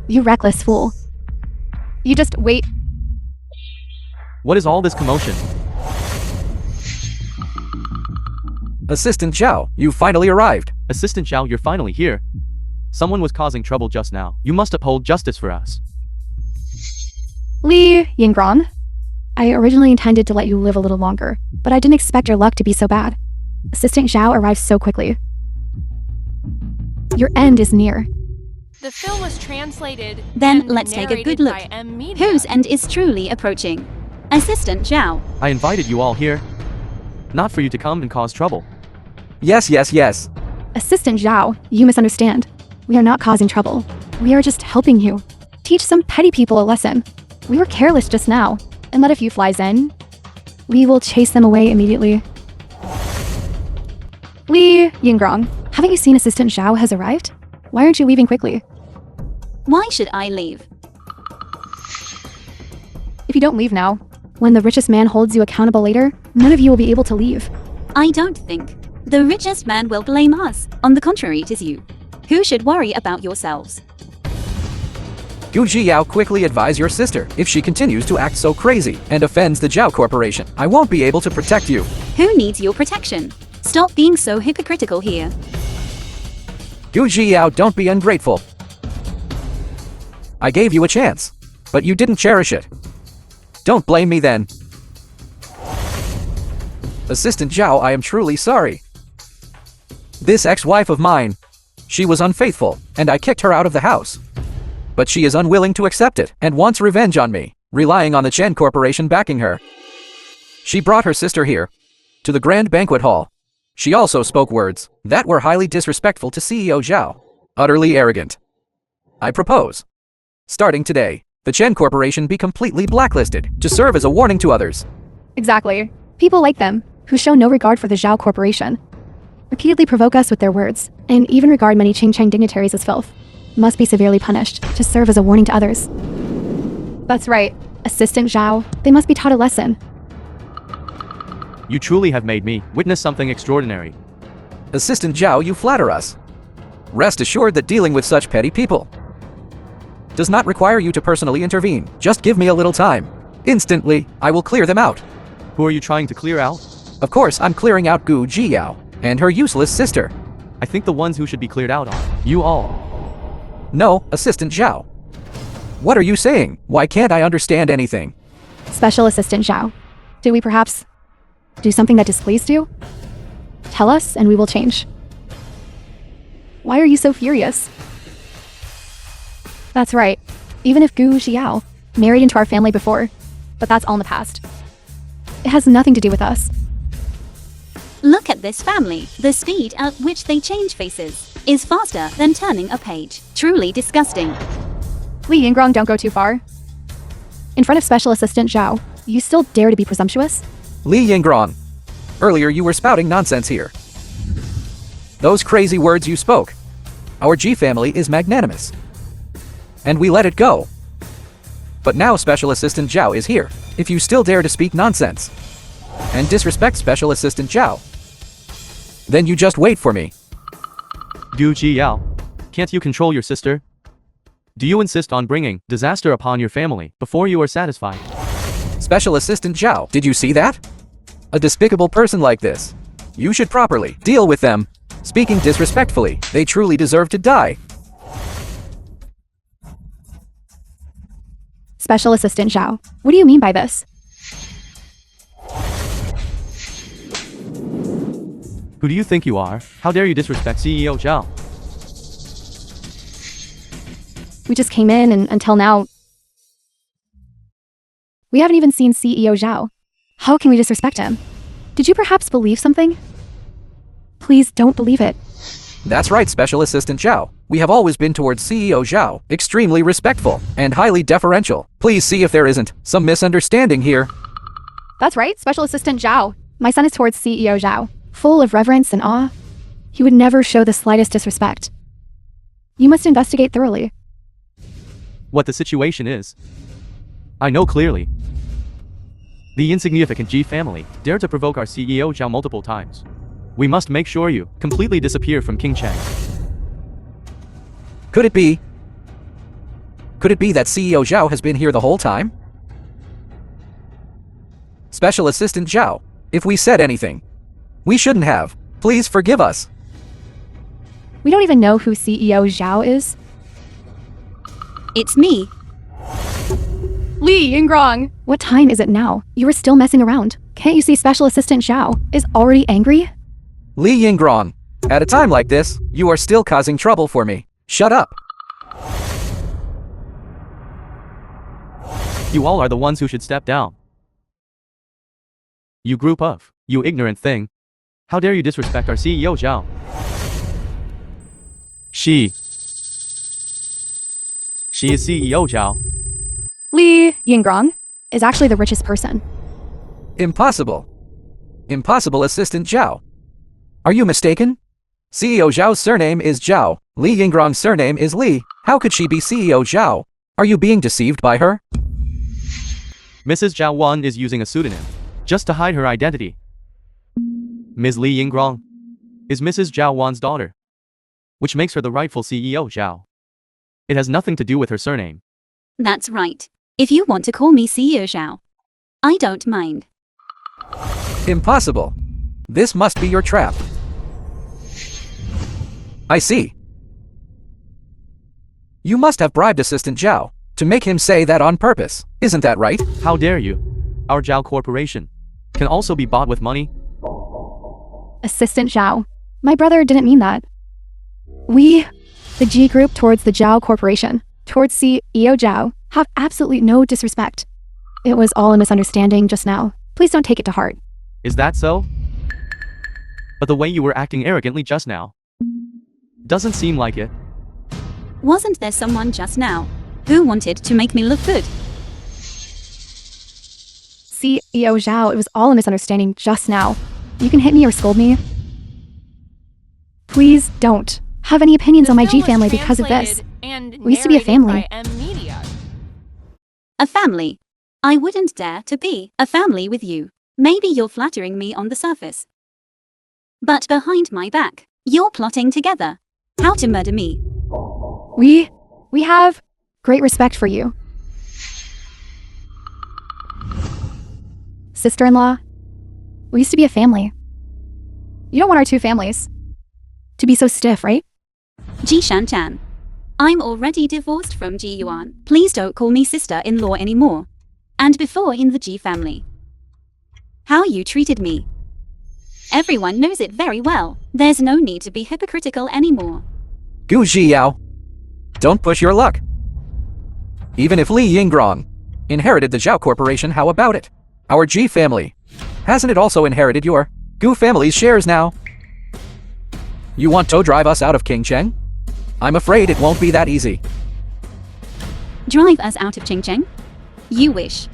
You reckless fool. You just wait. What is all this commotion? Assistant Zhao, you finally arrived. Assistant Zhao, you're finally here. Someone was causing trouble just now. You must uphold justice for us. Li Yingrong, I originally intended to let you live a little longer, but I didn't expect your luck to be so bad. Assistant Zhao arrived so quickly. Your end is near. The film was translated. Then and let's take a good narrated look. by Amnesiac. Whose end is truly approaching? Assistant Zhao. I invited you all here, not for you to come and cause trouble. Yes, yes, yes. Assistant Zhao, you misunderstand. We are not causing trouble. We are just helping you. Teach some petty people a lesson. We were careless just now, and let a few flies in. We will chase them away immediately. Li Yingrong, haven't you seen Assistant Zhao has arrived? Why aren't you leaving quickly? Why should I leave? If you don't leave now, when the richest man holds you accountable later, none of you will be able to leave. I don't think the richest man will blame us. On the contrary, it is you who should worry about yourselves. Gu Jiao, quickly advise your sister. If she continues to act so crazy and offends the Zhao Corporation, I won't be able to protect you. Who needs your protection? Stop being so hypocritical here. Gu Jiao, don't be ungrateful. I gave you a chance, but you didn't cherish it. Don't blame me then. Assistant Zhao, I am truly sorry. This ex-wife of mine, she was unfaithful, and I kicked her out of the house. But she is unwilling to accept it, and wants revenge on me, relying on the Chen Corporation backing her. She brought her sister here, to the grand banquet hall. She also spoke words that were highly disrespectful to CEO Zhao, utterly arrogant. I propose, starting today, the Chen Corporation be completely blacklisted to serve as a warning to others. Exactly. People like them, who show no regard for the Zhao Corporation, repeatedly provoke us with their words, and even regard many Qingcheng dignitaries as filth, must be severely punished to serve as a warning to others. That's right. Assistant Zhao, they must be taught a lesson. You truly have made me witness something extraordinary. Assistant Zhao, you flatter us. Rest assured that dealing with such petty people does not require you to personally intervene. Just give me a little time. Instantly, I will clear them out. Who are you trying to clear out? Of course, I'm clearing out Gu Jiyao and her useless sister. I think the ones who should be cleared out are you all. No, Assistant Zhao. What are you saying? Why can't I understand anything? Special Assistant Zhao, did we perhaps do something that displeased you? Tell us and we will change. Why are you so furious? That's right. Even if Gu Xiao married into our family before, but that's all in the past. It has nothing to do with us. Look at this family. The speed at which they change faces is faster than turning a page. Truly disgusting. Li Yingrong, don't go too far. In front of Special Assistant Zhao, you still dare to be presumptuous? Li Yingrong, earlier you were spouting nonsense here. Those crazy words you spoke. Our G family is magnanimous, and we let it go. But now Special Assistant Zhao is here. If you still dare to speak nonsense and disrespect Special Assistant Zhao, then you just wait for me. Gu Jiyao, can't you control your sister? Do you insist on bringing disaster upon your family before you are satisfied? Special Assistant Zhao, did you see that? A despicable person like this. You should properly deal with them. Speaking disrespectfully, they truly deserve to die. Special Assistant Zhao, what do you mean by this? Who do you think you are? How dare you disrespect CEO Zhao? We just came in and until now, we haven't even seen CEO Zhao. How can we disrespect him? Did you perhaps believe something? Please don't believe it. That's right, Special Assistant Zhao. We have always been towards CEO Zhao extremely respectful and highly deferential. Please see if there isn't some misunderstanding here. That's right, Special Assistant Zhao. My son is towards CEO Zhao, full of reverence and awe. He would never show the slightest disrespect. You must investigate thoroughly. What the situation is. I know clearly. The insignificant G family dared to provoke our CEO Zhao multiple times. We must make sure you completely disappear from Qingcheng. Could it be that CEO Zhao has been here the whole time? Special Assistant Zhao, if we said anything we shouldn't have, please forgive us. We don't even know who CEO Zhao is. It's me. Li Yingrong! What time is it now? You are still messing around. Can't you see Special Assistant Zhao is already angry? Li Yingrong, at a time like this, you are still causing trouble for me. Shut up. You all are the ones who should step down. You group of, you ignorant thing. How dare you disrespect our CEO Zhao? She is CEO Zhao. Li Yingrong is actually the richest person. Impossible. Impossible, Assistant Zhao. Are you mistaken? CEO Zhao's surname is Zhao. Li Yingrong's surname is Li. How could she be CEO Zhao? Are you being deceived by her? Mrs. Zhao Wan is using a pseudonym just to hide her identity. Ms. Li Yingrong is Mrs. Zhao Wan's daughter, which makes her the rightful CEO Zhao. It has nothing to do with her surname. That's right. If you want to call me CEO Zhao, I don't mind. Impossible. This must be your trap. I see. You must have bribed Assistant Zhao to make him say that on purpose. Isn't that right? How dare you? Our Zhao Corporation can also be bought with money. Assistant Zhao. My brother didn't mean that. We, the G Group towards the Zhao Corporation, towards CEO Zhao, have absolutely no disrespect. It was all a misunderstanding just now. Please don't take it to heart. Is that so? But the way you were acting arrogantly just now doesn't seem like it. Wasn't there someone just now who wanted to make me look good? CEO Zhao, it was all a misunderstanding just now. You can hit me or scold me. Please don't have any opinions on my G family because of this. We used to be a family. Amnesiac. A family? I wouldn't dare to be a family with you. Maybe you're flattering me on the surface, but behind my back, you're plotting together how to murder me. We have great respect for you. Sister-in-law, we used to be a family. You don't want our two families to be so stiff, right? Ji Shan-chan, I'm already divorced from Ji Yuan. Please don't call me sister-in-law anymore. And before in the Ji family, how you treated me, everyone knows it very well. There's no need to be hypocritical anymore. Gu Zhiyao, don't push your luck. Even if Li Yinggrong inherited the Zhao Corporation, how about it? Our G family, hasn't it also inherited your Gu family's shares now? You want to drive us out of Qingcheng? I'm afraid it won't be that easy. Drive us out of Qingcheng? You wish.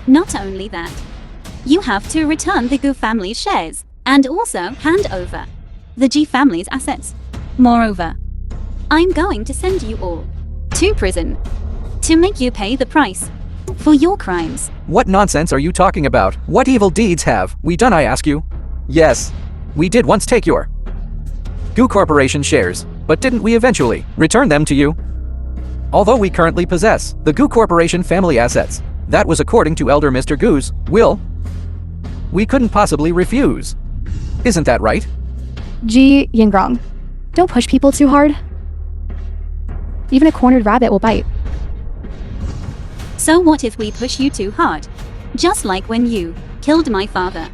Not only that, you have to return the Gu family's shares and also hand over the G family's assets. Moreover, I'm going to send you all to prison to make you pay the price for your crimes. What nonsense are you talking about? What evil deeds have we done, I ask you? Yes, we did once take your Gu Corporation shares, but didn't we eventually return them to you? Although we currently possess the Gu Corporation family assets, that was according to Elder Mr. Gu's will. We couldn't possibly refuse. Isn't that right? Ji Yinggrong, don't push people too hard. Even a cornered rabbit will bite. So what if we push you too hard? Just like when you killed my father.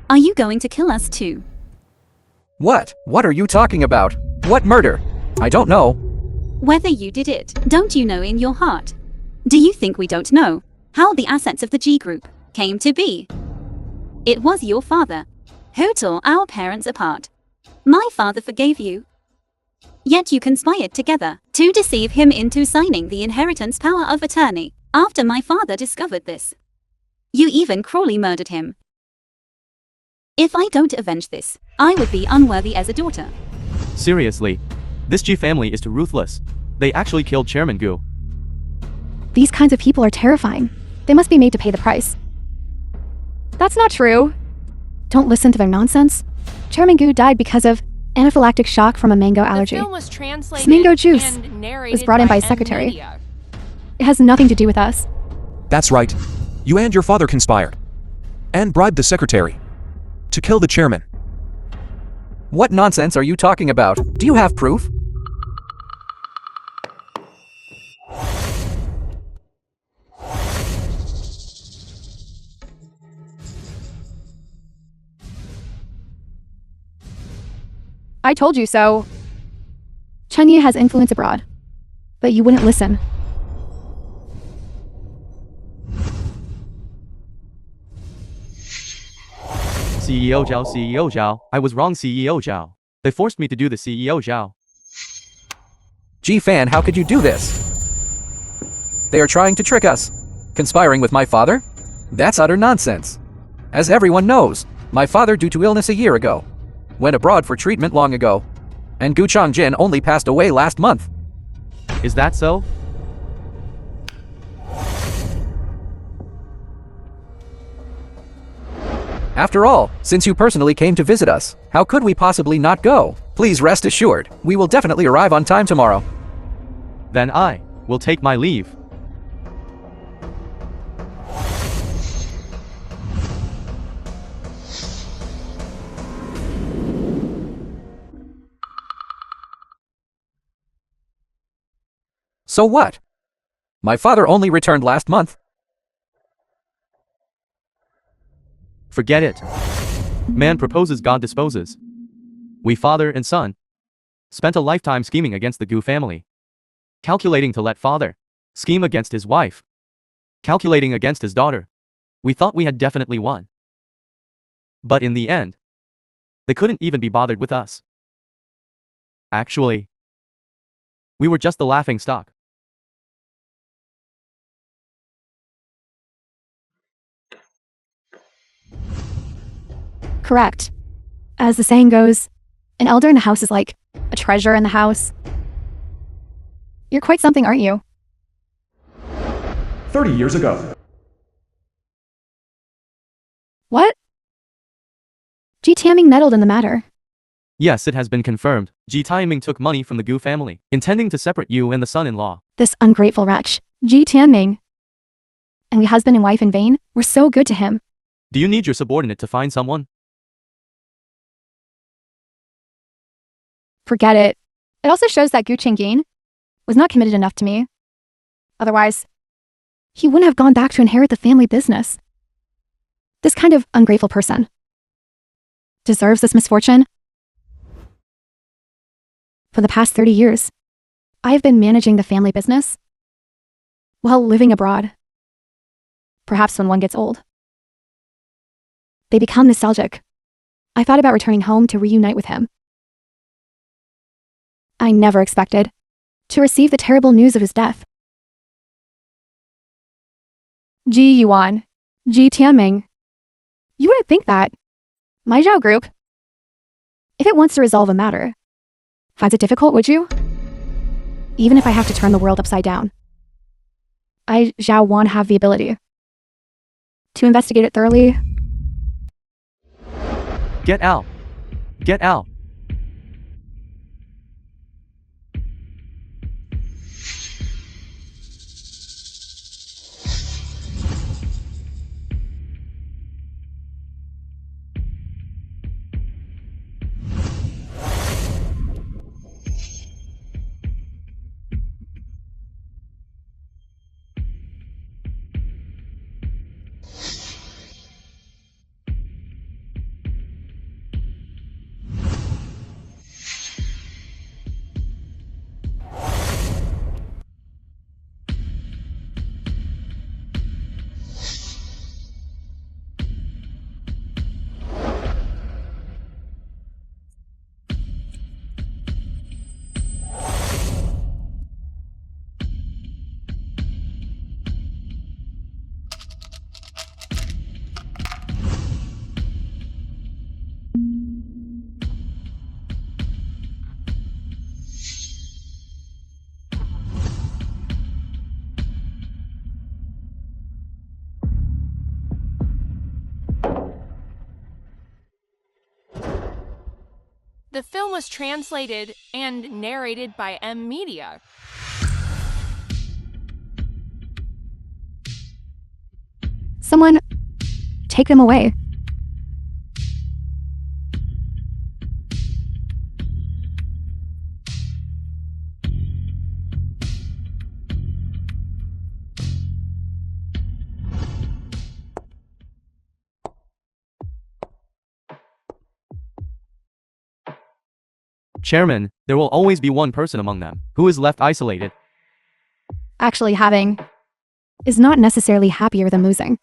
Are you going to kill us too? What? What are you talking about? What murder? I don't know. Whether you did it, don't you know in your heart? Do you think we don't know how the assets of the G Group came to be? It was your father who tore our parents apart. My father forgave you. Yet you conspired together to deceive him into signing the inheritance power of attorney. After my father discovered this, you even cruelly murdered him. If I don't avenge this, I would be unworthy as a daughter. Seriously, this G family is too ruthless. They actually killed Chairman Gu. These kinds of people are terrifying. They must be made to pay the price. That's not true. Don't listen to their nonsense. Chairman Gu died because of anaphylactic shock from a mango allergy. The film was translated This mango juice and narrated was brought in by his by secretary. Amnesiac. It has nothing to do with us. That's right. You and your father conspired and bribed the secretary to kill the chairman. What nonsense are you talking about? Do you have proof? I told you so. Chenya has influence abroad, but you wouldn't listen. CEO Zhao, I was wrong, CEO Zhao. They forced me to do the CEO Zhao. G-Fan, how could you do this? They are trying to trick us. Conspiring with my father? That's utter nonsense. As everyone knows, my father, due to illness a year ago, went abroad for treatment long ago, and Gu Changjin only passed away last month. Is that so? After all, since you personally came to visit us, how could we possibly not go? Please rest assured, we will definitely arrive on time tomorrow. Then I will take my leave. So what? My father only returned last month. Forget it. Man proposes, God disposes. We father and son spent a lifetime scheming against the Gu family. Calculating to let father scheme against his wife. Calculating against his daughter. We thought we had definitely won. But in the end, they couldn't even be bothered with us. Actually, we were just the laughing stock. Correct. As the saying goes, an elder in the house is like a treasure in the house. You're quite something, aren't you? 30 years ago. What? Ji Tianming meddled in the matter. Yes, it has been confirmed. Ji Tianming took money from the Gu family, intending to separate you and the son-in-law. This ungrateful wretch, Ji Tianming. And we husband and wife in vain? We're so good to him. Do you need your subordinate to find someone? Forget it. It also shows that Gu Qingying was not committed enough to me. Otherwise, he wouldn't have gone back to inherit the family business. This kind of ungrateful person deserves this misfortune. For the past 30 years, I have been managing the family business while living abroad. Perhaps when one gets old, they become nostalgic. I thought about returning home to reunite with him. I never expected to receive the terrible news of his death. Ji Yuan, Ji Tianming. You wouldn't think that. My Zhao group, if it wants to resolve a matter, finds it difficult, would you? Even if I have to turn the world upside down, I, Zhao Wan, have the ability to investigate it thoroughly. Get out. Get out. The film was translated and narrated by Amnesiac. Someone take them away. Chairman, there will always be one person among them who is left isolated. Actually having is not necessarily happier than losing.